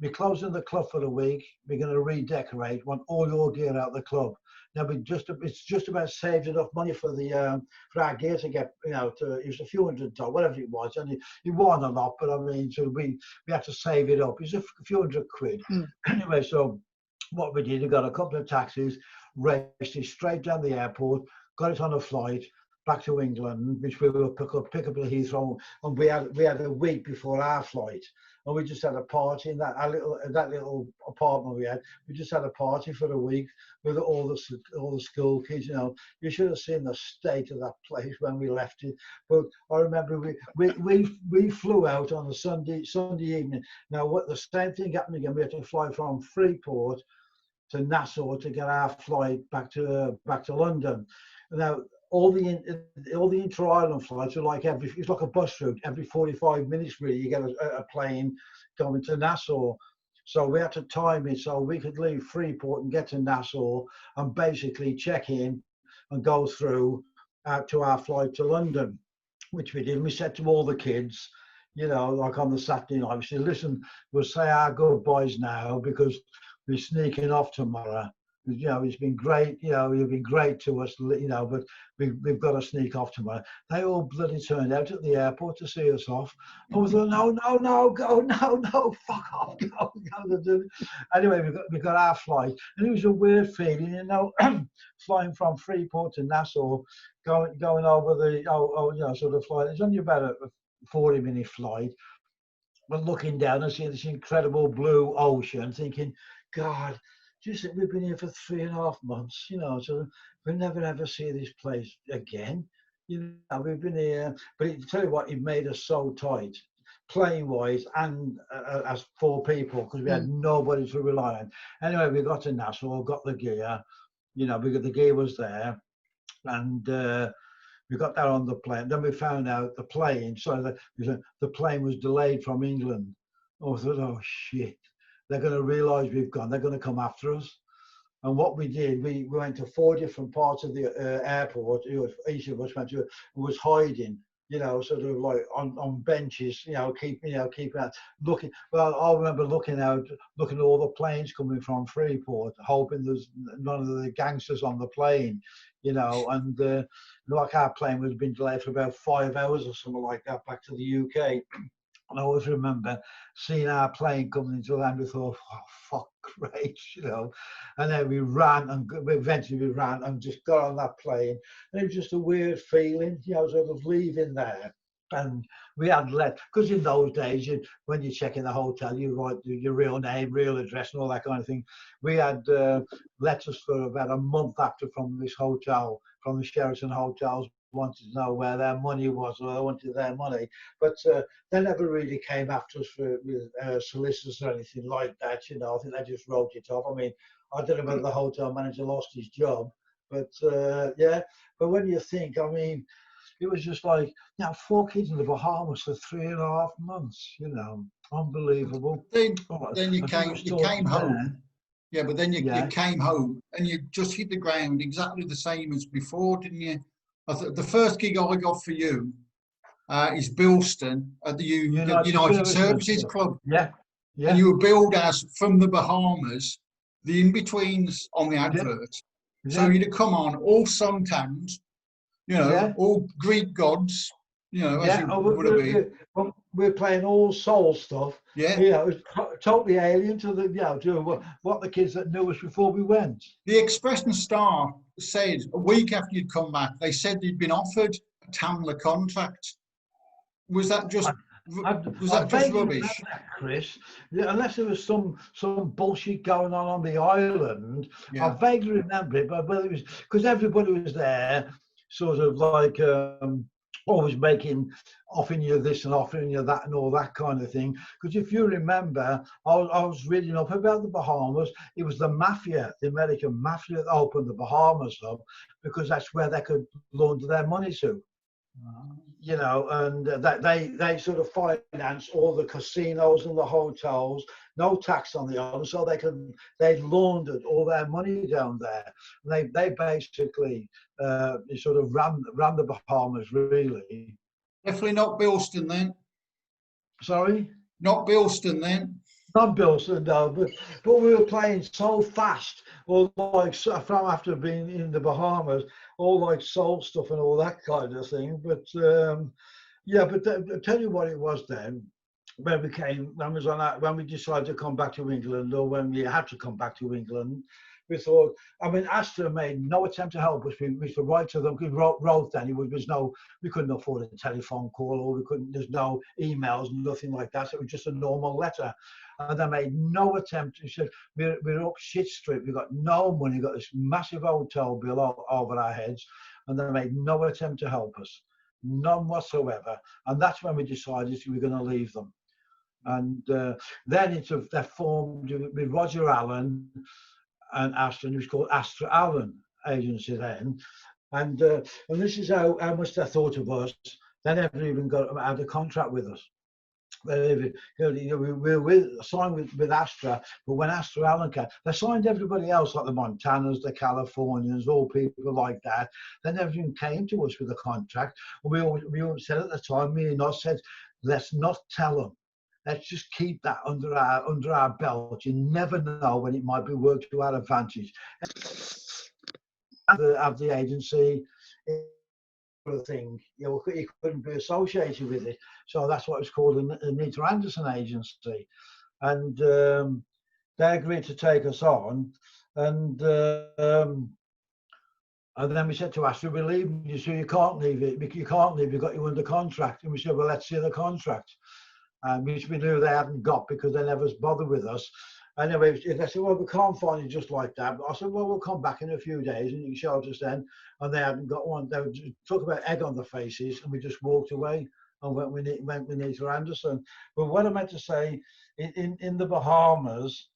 we're closing the club for the week. We're going to redecorate. Want all your gear out of the club. Now it's just about saved enough money for our gear to get, you know, it was a few $100, whatever it was, and it wasn't a lot, but I mean, so we had to save it up. It was a few $100. Anyway, so what we did, we got a couple of taxis, raced it straight down the airport, got it on a flight back to England, which we will pick up at Heathrow, and we had a week before our flight, and we just had a party in that little apartment we had. We just had a party for a week with all the school kids. You know, you should have seen the state of that place when we left it. But I remember we flew out on a Sunday evening. Now, what the same thing happened again? We had to fly from Freeport to Nassau to get our flight back to London. Now, all the inter-island flights are like it's like a bus route. Every 45 minutes, really, you get a plane going to Nassau. So we had to time it so we could leave Freeport and get to Nassau and basically check in and go through to our flight to London, which we did. We said to all the kids, you know, like on the Saturday night, we said, listen, we'll say our goodbyes now because we're sneaking off tomorrow. You know, it's been great, you know, you've been great to us, you know, but we've got to sneak off tomorrow. They all bloody turned out at the airport to see us off. I was like, no, fuck off, go. Anyway, we got our flight, and it was a weird feeling, you know, flying from Freeport to Nassau, going over the, you know, sort of flight. It's only about a 40-minute flight, but looking down and seeing this incredible blue ocean, thinking, God, just we've been here for 3.5 months, you know, so we'll never ever see this place again. You know, we've been here, but tell you what, it made us so tight, playing wise and as 4 people, because we had nobody to rely on. Anyway, we got to Nassau, got the gear, you know, because the gear was there, and we got that on the plane. Then we found out the plane, the plane was delayed from England. Oh, I thought, oh shit, they're going to realise we've gone. They're going to come after us. And what we did, we went to 4 different parts of the airport. Each of us went to, was hiding, you know, sort of like on benches, keeping out, looking. Well, I remember looking at all the planes coming from Freeport, hoping there's none of the gangsters on the plane, and like our plane was being delayed for about 5 hours or something like that back to the UK. And I always remember seeing our plane coming into land. We thought, oh, fuck, great, And then we ran, and eventually we ran and just got on that plane. And it was just a weird feeling, sort of leaving there. And we had because in those days, when you check in the hotel, you write your real name, real address, and all that kind of thing. We had letters for about a month after from this hotel, from the Sheraton hotels, wanted to know where their money was, or they wanted their money, but they never really came after us with solicitors or anything like that. I think they just wrote it off. I mean, I don't know whether the hotel manager lost his job, but yeah. But when you think, I mean, it was just like 4 kids in the Bahamas for 3.5 months. Unbelievable. Then you came home. Yeah, but then you came home and you just hit the ground exactly the same as before, didn't you? The first gig I got for you is Bilston at the United Services Club. Yeah, yeah. And you were billed as from the Bahamas, the in-betweens on the advert. Yeah. So you'd have come on all suntanned, all Greek gods, as you would have been. We're playing all soul stuff. Yeah. It was totally alien to to what the kids that knew us before we went. The Express and Star said a week after you'd come back, they said you'd been offered a Tamla contract. Was that just rubbish, Chris? Unless there was some bullshit going on the island. Yeah. I vaguely remember it, but it was because everybody was there, sort of like. Always offering you this and offering you that and all that kind of thing. Because if you remember, I was reading up about the Bahamas. It was the mafia, the American mafia, that opened the Bahamas up because that's where they could launder their money to. And that they sort of financed all the casinos and the hotels, no tax on the island, so they laundered all their money down there. And they basically sort of ran the Bahamas, really. Definitely not Bilston then. Sorry? Not Bilston then. Not Bilston, no, but we were playing so fast, or like from after being in the Bahamas, all like soul stuff and all that kind of thing. But I'll tell you what it was then. When we decided to come back to England, or when we had to come back to England, we thought, I mean, Astra made no attempt to help us. We used to write to them. We wrote then. We couldn't afford a telephone call, or there's no emails, nothing like that. So it was just a normal letter. And they made no attempt. He said, we're up shit street. We've got no money. We've got this massive hotel bill over our heads. And they made no attempt to help us. None whatsoever. And that's when we decided we were going to leave them. And then they formed with Roger Allen and Astra, and it was called Astra Allen Agency then. And this is how much they thought of us. They never even had a contract with us. We were signed with Astra, but when Astra Allen came, they signed everybody else, like the Montanas, the Californians, all people like that. They never even came to us with a contract. We always said at the time, me and us said, let's not tell them. Let's just keep that under our belt. You never know when it might be worked to our advantage. Have the agency thing, you couldn't be associated with it. So that's what it's called, a Anita Anderson agency. And they agreed to take us on. And then we said to Astra, we're leaving you, so you can't leave it. You can't leave, we've got you under contract. And we said, well, let's see the contract. Which we knew they hadn't got because they never bothered with us. Anyway, they said, well, we can't find you just like that. But I said, well, we'll come back in a few days and you can show us then. And they hadn't got one. They would talk about egg on the faces, and we just walked away and went with Anita Anderson. But what I meant to say, in the Bahamas,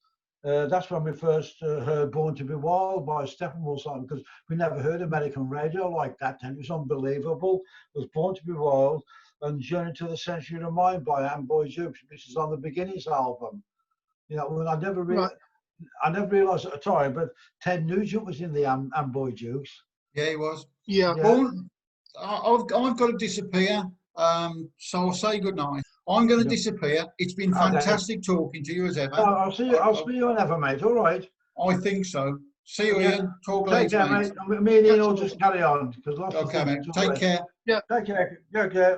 that's when we first heard Born to Be Wild by Steppenwolf song, because we never heard American radio like that, and it was unbelievable. It was Born to Be Wild and Journey to the Century of Mind by Amboy Dukes, which is on the Beginnings album. You know, when I never realised at the time, but Ted Nugent was in the Amboy Dukes. Yeah, he was. Yeah. Born, I've got to disappear, so I'll say good night. I'm going to disappear. It's been fantastic talking to you as ever. I'll see you whenever, mate. All right. I think so. See you, Ian. Talk later, mate. Me and Ian will just carry on. Okay, mate. Take care. Yeah. Take care. Okay.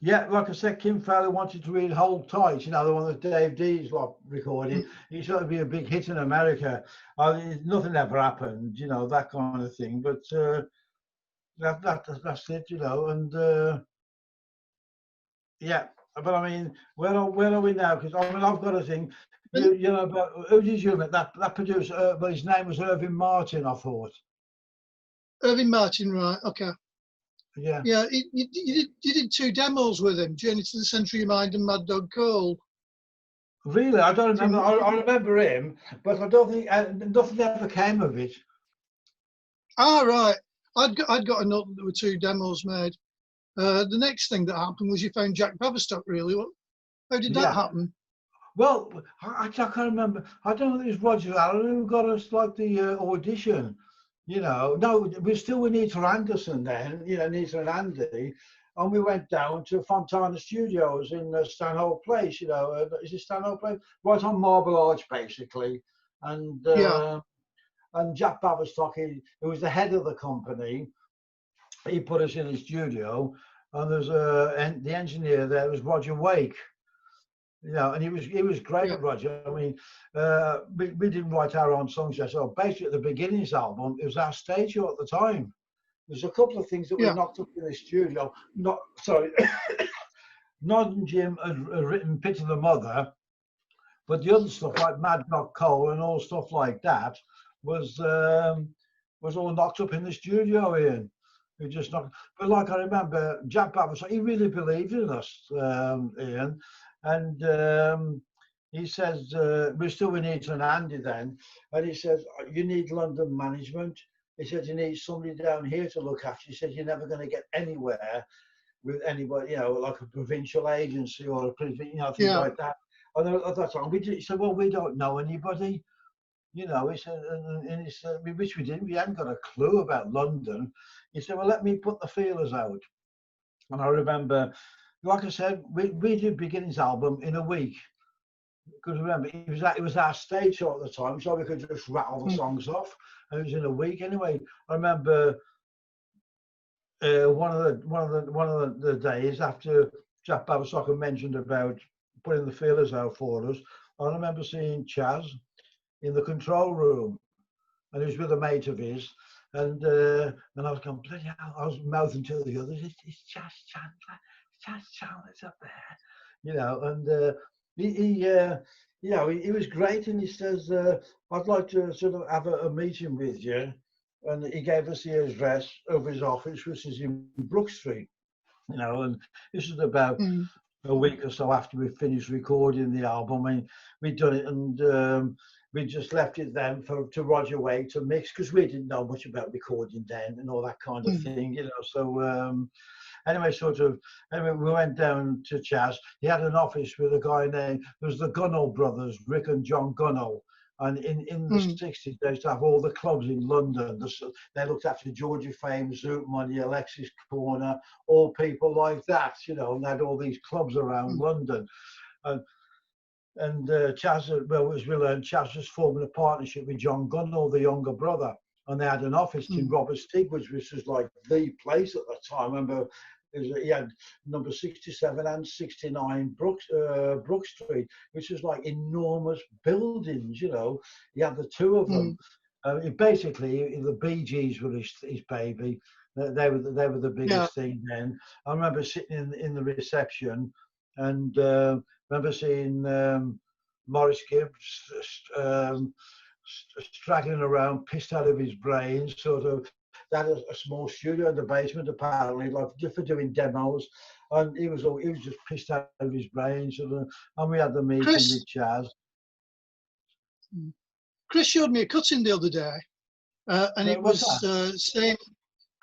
Yeah, like I said, Kim Fowley wanted to read Hold Tight, you know, the one that Dave D's like recorded. He thought it'd be a big hit in America. Nothing ever happened, you know, that kind of thing. But that's it, you know. And yeah, but I mean, where are we now? Because I mean, I've got a thing. You know, but who did you met? That producer, but his name was Irving Martin, I thought. Irving Martin, right? Okay. Yeah. Yeah, you did 2 demos with him, Journey to the Century of Mind and Mad Dog Cole. Really? I don't remember. I remember him, but I don't think nothing ever came of it. Ah, right. I'd got a note that there were 2 demos made. The next thing that happened was you found Jack Baverstock, really. How did that happen? Well, I can't remember. I don't know if it was Roger Allen who got us like the audition. You know, no, we need to Anderson then, you know, Nita and Andy, and we went down to Fontana Studios in Stanhope Place, you know, is it Stanhope Place? Right on Marble Arch, basically. And and Jack Baverstock, who was the head of the company, he put us in his studio, and there's the engineer there was Roger Wake. You know, and he was great at Roger. I mean, we didn't write our own songs yet. So basically, at the Beginnings album, it was our stage show at the time. There's a couple of things that we knocked up in the studio. Nod and Jim had written "Pity the Mother," but the other stuff like "Mad Dog Cole" and all stuff like that was all knocked up in the studio, Ian. We just knocked. But like I remember, Jack Baverstock, he really believed in us, Ian. And he says, we're still with Nita and Andy then. And he says, you need London management. He said, you need somebody down here to look after you. He said, you're never going to get anywhere with anybody, you know, like a provincial agency or a, you know, things like that. And at that time, he said, well, we don't know anybody. You know, he said, and he said, which we didn't. We hadn't got a clue about London. He said, well, let me put the feelers out. And I remember, like I said, we did Beginnings album in a week. Because remember, it was our stage show at the time, so we could just rattle the songs off. And it was in a week anyway. I remember one of the days after Jack Baverstock mentioned about putting the feelers out for us, I remember seeing Chaz in the control room, and he was with a mate of his. And I was going, bloody hell, I was mouthing to the others, it's Chaz Chandler. Chaz Chandler's up there, you know, and he was great, and he says, I'd like to sort of have a meeting with you, and he gave us the address of his office, which is in Brook Street, you know, and this is about a week or so after we finished recording the album, and we'd done it, and we just left it then to Roger Wake to mix, because we didn't know much about recording then and all that kind of thing, you know, so anyway, we went down to Chaz. He had an office with a guy named, there was the Gunnell brothers, Rick and John Gunnell. And in the 60s, they used to have all the clubs in London. They looked after Georgie Fame, Zoot Money, Alexis Corner, all people like that, you know, and they had all these clubs around London. And Chaz, well, as we learned, Chaz was forming a partnership with John Gunnell, the younger brother. And they had an office in Robert Stigwood's, which was like the place at the time. I remember he had number 67 and 69 Brook Street, which was like enormous buildings, you know. He had the 2 of them. Basically, the Bee Gees were his baby. They were the biggest thing then. I remember sitting in the reception, and remember seeing Maurice Gibbs straggling around, pissed out of his brains, sort of. They had a small studio in the basement, apparently, like for doing demos, and he was just pissed out of his brains. And we had the meeting with Chaz. Chris showed me a cutting the other day, and it was saying,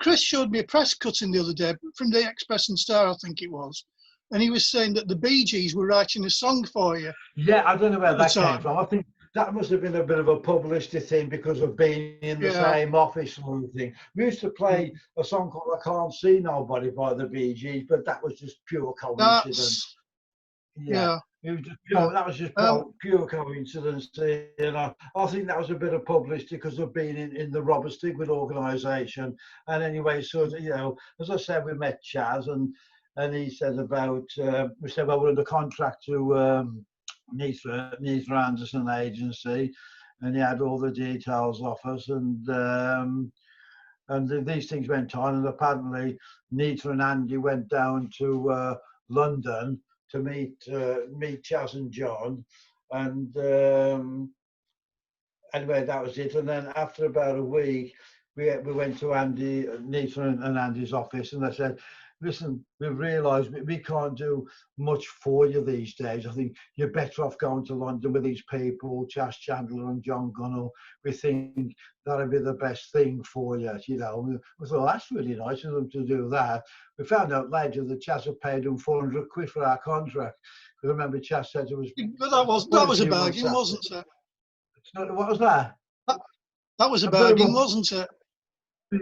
Chris showed me a press cutting the other day from the Express and Star, I think it was, and he was saying that the Bee Gees were writing a song for you. Yeah, I don't know where that came from. I think that must have been a bit of a publicity thing because of being in the same office and everything. We used to play a song called "I Can't See Nobody" by the Bee Gees, but that was just pure coincidence. It was just pure, that was just pure coincidence. And I think that was a bit of publicity because of being in the Robert Stigwood organisation. And anyway, sort of, you know, as I said, we met Chaz, and he said about we said, well, we're under contract to Neither Anderson Agency, and he had all the details off us, and these things went on, and apparently Neither and Andy went down to London to meet Chaz and John, and anyway, that was it. And then after about a week, we went to Neither and Andy's office, and they said, listen, we've realised we can't do much for you these days. I think you're better off going to London with these people, Chas Chandler and John Gunnell. We think that'd be the best thing for you, you know. We thought, that's really nice of them to do that. We found out later that Chas had paid them 400 quid for our contract. Because I remember Chas said it was... But that was a bargain, wasn't it? What was that? That was a bargain, wasn't it?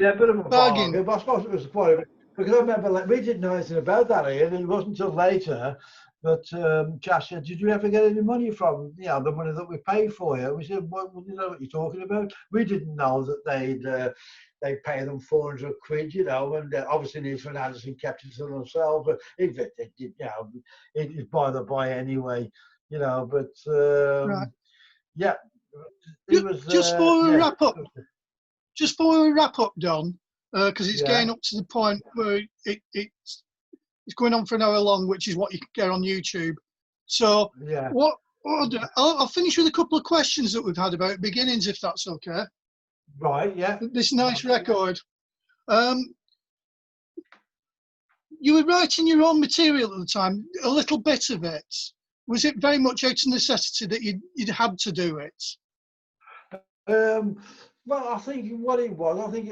Yeah, a bit of a bargain. But I suppose it was the point of it. Because I remember, like, we didn't know anything about that, Ian, and it wasn't until later that Chas said, did you ever get any money from, you know, the money that we paid for you? We said, well, you know what you're talking about? We didn't know that they'd pay them 400 quid, you know, and obviously Neither and Anderson kept it to themselves, but if it did, you know, it's by the by anyway, you know, but yeah. It was, just before we wrap up, Don, because it's getting up to the point where it's going on for an hour long, which is what you can get on YouTube. So what I'll finish with a couple of questions that we've had about beginnings, if that's okay. Right, yeah. This nice record. You were writing your own material at the time, a little bit of it. Was it very much out of necessity that you'd had to do it? Well, I think what it was, I think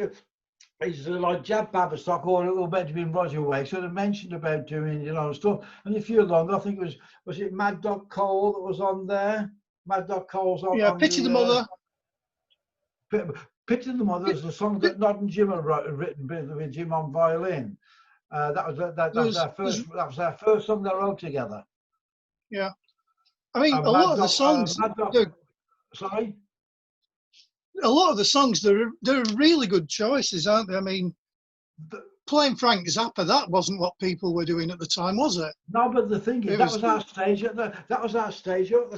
it's like Jab Baberstock or Benjamin Roger Wake sort of mentioned about doing, you know, stuff. And a few along, I think it was it Mad Dog Cole that was on there? Mad Dog Cole's on. Yeah, Pity the Mother. Pity the Mother is the song that Nod and Jim had written with Jim on violin. That was our first song they wrote together. Yeah, I mean, a lot of the songs. Sorry. A lot of the songs, they're really good choices, aren't they? I mean, playing Frank Zappa, that wasn't what people were doing at the time, was it? No, but the thing is, that was our stage at the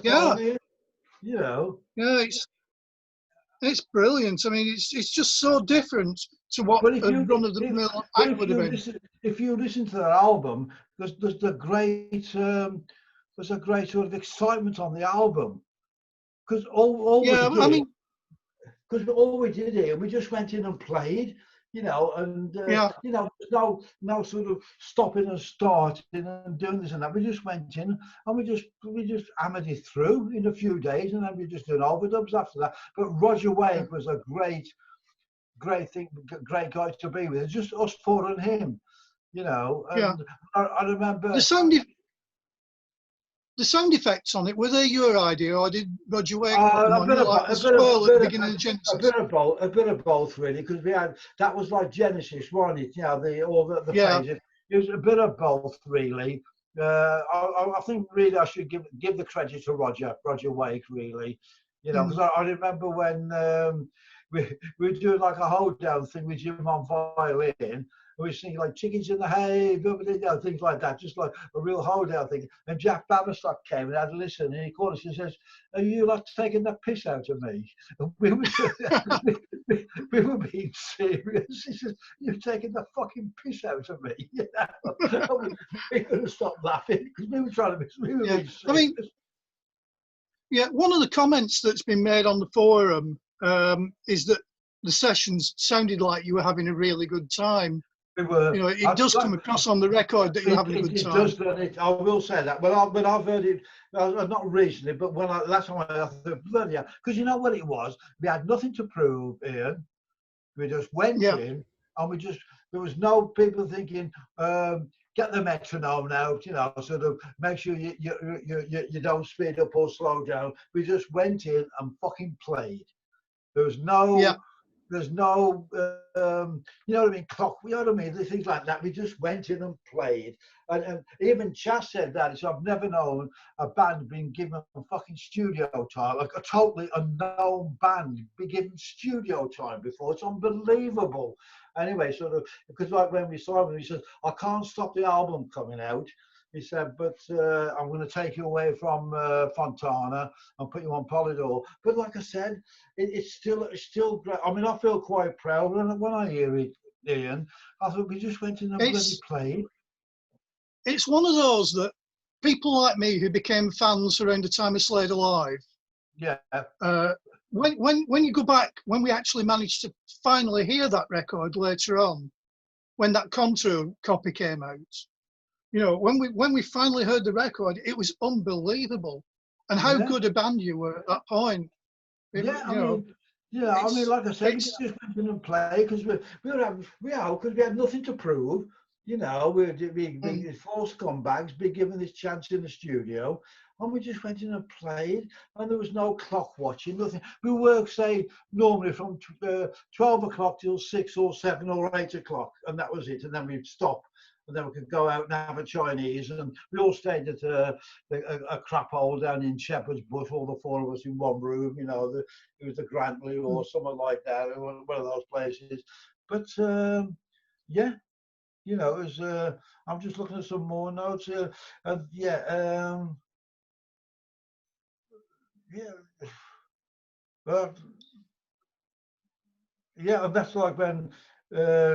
time. Yeah. You know. Yeah, it's brilliant. I mean, it's just so different to what a run-of-the-mill act would have been. If you listen to that album, there's a great sort of excitement on the album, because because all we did here, we just went in and played, you know, and you know, there's no sort of stopping and starting and doing this and that. We just went in and we just hammered it through in a few days, and then we just did overdubs after that. But Roger Wake was a great guy to be with. It's just us four and him, you know. And I remember the sound effects on it, were they your idea, or did Roger Wake a bit of both really, because that was like Genesis, wasn't it? You know, the phases. It was a bit of both really. I think really I should give the credit to Roger Wake really, you know, because I remember when we were doing like a hold down thing with Jim on violin. We were singing like Chickens in the Hay, you know, things like that, just like a real hold-down thing. And Jack Baberstock came and had a listen, and he called us and says, "Are you like taking the piss out of me?" And we were being serious. He says, "You're taking the fucking piss out of me." You know? We couldn't stop laughing because we were trying to be serious. I mean, one of the comments that's been made on the forum is that the sessions sounded like you were having a really good time. We were. You know, it does come across on the record that you're having a good time. It does, doesn't it? I will say that. But I've heard it, not recently, but last time I thought, bloody hell. Because you know what it was? We had nothing to prove, Ian. We just went in, and there was no people thinking, get the metronome out, you know, sort of make sure you don't speed up or slow down. We just went in and fucking played. There was no... There's no, you know what I mean, clock, you know what I mean, things like that. We just went in and played. And even Chas said that. He said, I've never known a band being given fucking studio time, like a totally unknown band be given studio time before. It's unbelievable. Anyway, sort of, because like when we saw him, he said, I can't stop the album coming out. He said, but I'm going to take you away from Fontana and put you on Polydor. But like I said, it's still great. I mean, I feel quite proud when I hear it, Ian. I thought we just went in and bloody played. It's one of those that people like me who became fans around the time of Slade Alive. Yeah. When you go back, when we actually managed to finally hear that record later on, when that Contour copy came out. You know, when we finally heard the record, it was unbelievable, and how good a band you were at that point. I mean, like I said, we just went in and played because we had nothing to prove. You know, we false scumbags, be given this chance in the studio, and we just went in and played, and there was no clock watching, nothing. We worked, say, normally from 12 o'clock till 6 or 7 or 8 o'clock, and that was it, and then we'd stop. And then we could go out and have a Chinese, and we all stayed at a crap hole down in Shepherd's Bush, all the four of us in one room. You know, it was the Grantley or something like that, one of those places. But yeah, you know, it was. I'm just looking at some more notes here, and yeah, yeah, and that's like when.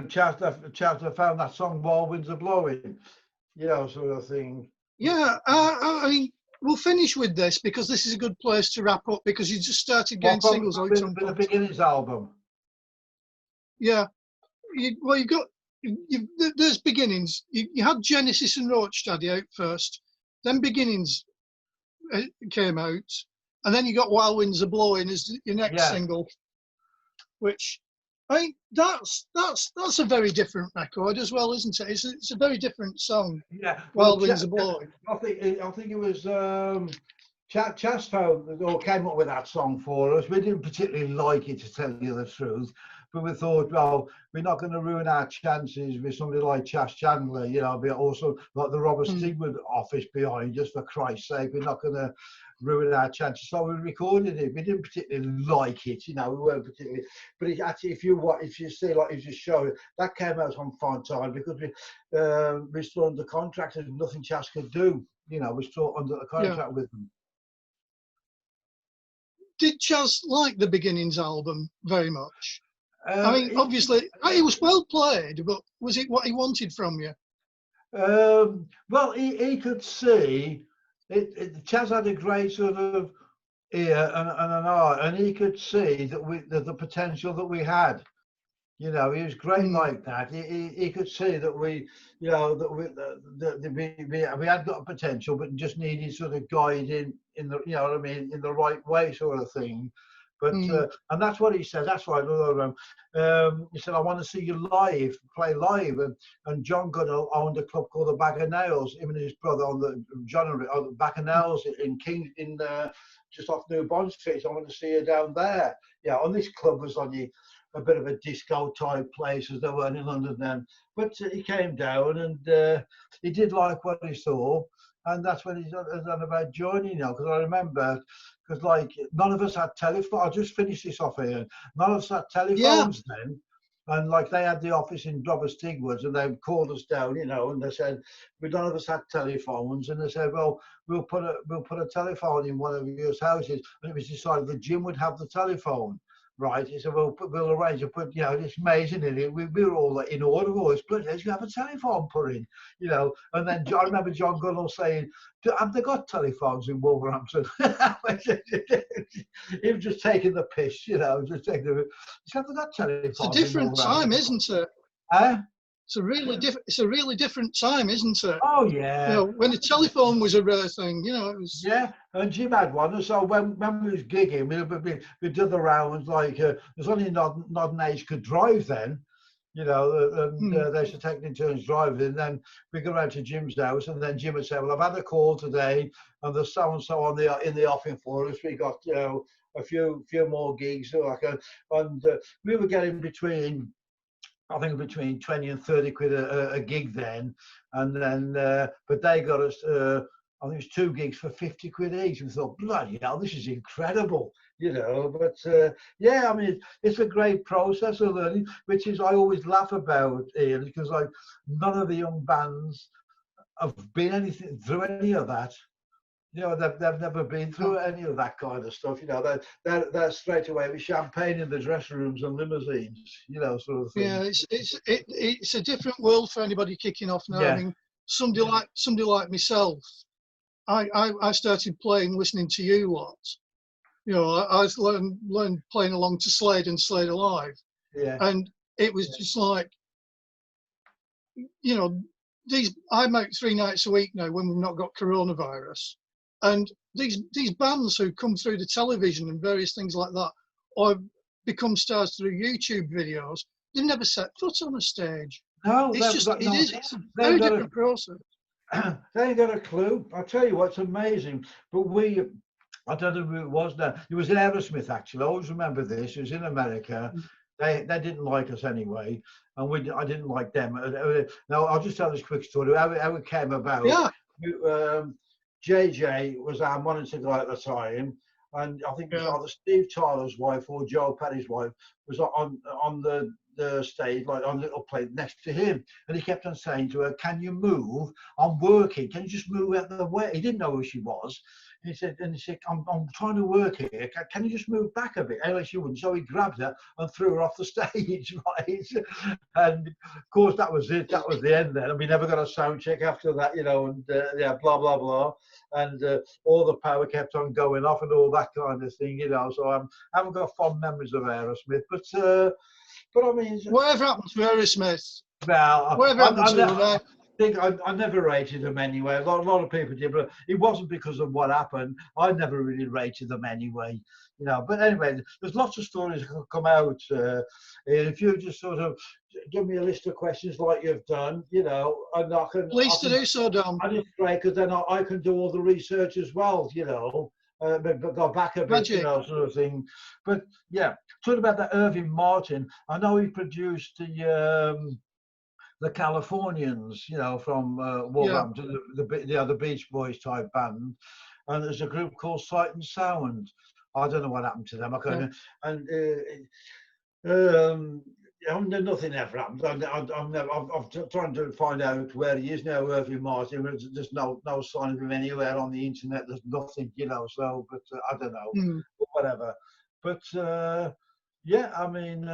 Chapter found that song "While Winds Are Blowing," you know, sort of thing. Yeah, I mean, we'll finish with this because this is a good place to wrap up because you just started getting singles out on the beginnings album. Yeah, there's beginnings. You had Genesis and Roachsteady out first, then Beginnings came out, and then you got While Winds Are Blowing as your next single, which. I mean, that's a very different record as well, isn't it? It's a very different song. Yeah. While Winds Are Blowing. I think it was Chas came up with that song for us. We didn't particularly like it, to tell you the truth, but we thought, well, we're not going to ruin our chances with somebody like Chas Chandler, you know, but also like the Robert Stigwood office behind us, for Christ's sake. We're not going to ruin our chances. So we recorded it. We didn't particularly like it, you know, we weren't particularly, but it actually, if you see, like you just showed, that came out on Fontana because we're still under contract and nothing Chas could do, you know, we're still under the contract with them. Did Chas like the Beginnings album very much? I mean, obviously, it was well played, but was it what he wanted from you? Well, he could see, Chas had a great sort of ear and an eye, and he could see that the potential that we had. You know, he was great like that. He could see that we, you know, that we had got potential, but just needed sort of guiding in the, you know what I mean, in the right way, sort of thing. But and that's what he said. That's why I love him. He said, "I want to see you live, play live." And John Goodall owned a club called the Bag of Nails. Him and his brother on the Bag of Nails in just off New Bond Street. I want to see you down there. Yeah, and this club was on a bit of a disco type place, as they weren't in London then. But he came down and he did like what he saw, and that's when he's done about joining now. Because I remember, because like none of us had telephone. I'll just finish this off here. None of us had telephones then, and like they had the office in Robert Stigwood's, and they called us down, you know, and they said, none of us had telephones, and they said, well, we'll put a telephone in one of your houses, and it was decided that Jim would have the telephone. Right, he said, well, we'll arrange to put, you know, it's amazing, isn't it? We were all in order, always, bloody hell, you have a telephone put in, you know. And then I remember John Goodall saying, have they got telephones in Wolverhampton? He was just taking the piss, you know, just taking the piss. He said, have they got telephones? It's a different time, isn't it? it's a really different time, isn't it? Oh yeah. You know, when the telephone was a rare thing, you know, it was. Yeah, and Jim had one. And so when we was gigging, we did the rounds like there's only not an age could drive then, you know, and they should take in turns driving. And then we go round to Jim's house, and then Jim would say, "Well, I've had a call today, and there's so and so in the offing for us. We got a few more gigs, and we were getting between." I think between 20 and 30 quid a gig then, and then but they got us I think it was 2 gigs for 50 quid each. We thought, bloody hell, this is incredible, you know. But yeah, I mean, it's a great process of learning, which is I always laugh about, Ian, because like none of the young bands have been through any of that. You know, they've never been through any of that kind of stuff. You know, they're straight away with champagne in the dressing rooms and limousines. You know, sort of thing. Yeah, it's a different world for anybody kicking off now. Yeah. I mean, somebody like myself, I started playing listening to you lot. You know, I learned playing along to Slade and Slade Alive. Yeah. And it was just like, you know, I make 3 nights a week now when we've not got coronavirus. And these bands who come through the television and various things like that, or become stars through YouTube videos, they've never set foot on a stage. No, it's a very different process. They ain't got a clue. I'll tell you what, it's amazing. But I don't know who it was now. It was in Aerosmith, actually. I always remember this. It was in America. They didn't like us anyway, and I didn't like them. Now, I'll just tell this quick story, how it came about. Yeah. JJ was our monitor guy at the time, and I think it was either Steve Tyler's wife or Joe Perry's wife was on the stage, like on a little plate next to him, and he kept on saying to her, "Can you move? I'm working. Can you just move out of the way?" He didn't know who she was. He said, I'm trying to work here. Can you just move back a bit? Anyway, she wouldn't. So he grabbed her and threw her off the stage, right? And of course, that was it. That was the end then. And we never got a sound check after that, you know, and yeah, blah, blah, blah. And all the power kept on going off and all that kind of thing, you know. So I haven't got fond memories of Aerosmith. But I mean... Whatever happened to Aerosmith? Well, whatever happened to them? I never rated them anyway. A lot of people did, but it wasn't because of what happened. I never really rated them anyway, you know. But anyway, there's lots of stories that can come out. If you just sort of give me a list of questions like you've done, you know, and I can... Please to do so, Dom. And it's great because then I can do all the research as well, you know. But go back a bit, Magic. You know, sort of thing. But yeah, talking about that Irving Martin, I know he produced the Californians, you know, from Wolverhampton, the Beach Boys type band, and there's a group called Sight and Sound. I don't know what happened to them. I couldn't, nothing ever happened. I'm trying to find out where he is now, Irving Martin. There's no sign of him anywhere on the internet. There's nothing, you know. So, but I don't know, whatever. But yeah, I mean.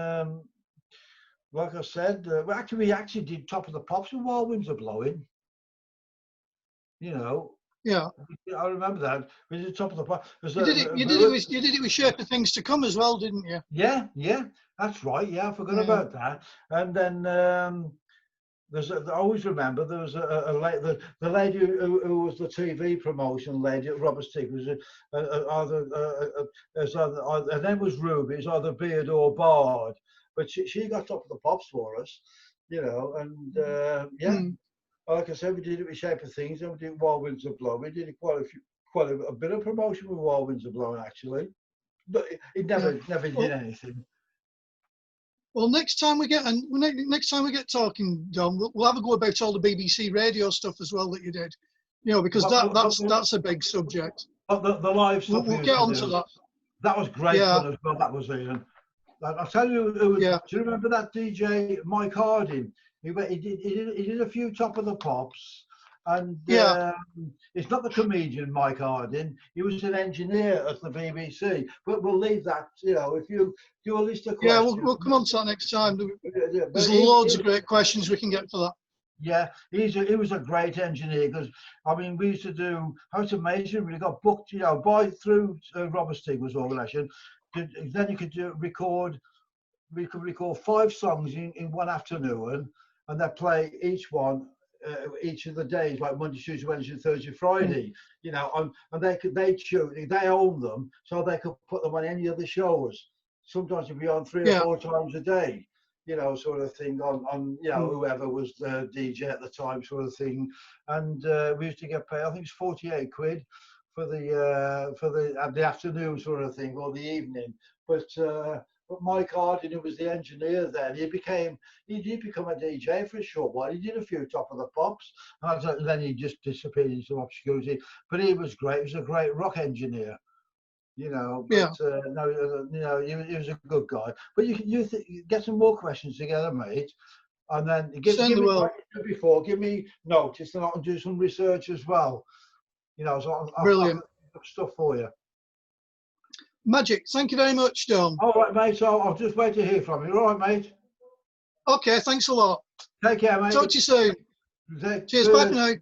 Like I said, we actually did Top of the Pops while winds are blowing. You know. Yeah. I remember that. We did Top of the Pops. You did it with Shape of Things to Come as well, didn't you? Yeah, that's right. Yeah, I forgot about that. And then I always remember there was the lady who was the TV promotion lady at Robert Stick was her name was Ruby. It's either Beard or Bard. But she got Top of the Pops for us, you know, and yeah, like I said, we did it with Shape of Things, and we did While Winds Are Blowing. We did quite a bit of promotion with While Winds Are Blowing, actually, but it never did anything. Well, next time we get talking, Dom, we'll have a go about all the BBC radio stuff as well that you did, you know, because that's a big subject. The live stuff. We'll get onto that. That was great fun as well. That was Ian. I'll tell you who was, do you remember that DJ Mike Harding? He did a few Top of the Pops, and it's not the comedian Mike Harding. He was an engineer at the BBC. But we'll leave that. You know, if you do a list of questions. Yeah, we'll come on to that next time. There's loads of great questions we can get for that. Yeah, he was a great engineer because I mean we used to do. How it's amazing. We got booked, you know, through Robert Stigler's organisation. Then you could record. We could record 5 songs in one afternoon, and they play each one each of the days, like Monday, Tuesday, Wednesday, Thursday, Friday. You know, and they own them, so they could put them on any other shows. Sometimes it'd be on 3 or 4 times a day. You know, sort of thing on you know, whoever was the DJ at the time, sort of thing. And we used to get paid, I think it's 48 quid for the afternoon sort of thing, or the evening. But Mike Harding, who was the engineer then, he did become a DJ for a short while. He did a few Top of the Pops, and then he just disappeared into obscurity. But he was great. He was a great rock engineer. You know, but no, you know, he was a good guy. But you get some more questions together, mate, and then give me like you did before. Give me notice, and I can do some research as well. You know, so Brilliant stuff for you. Magic. Thank you very much, Don. All right, mate. So I'll just wait to hear from you. All right, mate. Okay, thanks a lot. Take care, mate. Talk to you soon. Cheers. Bye for now.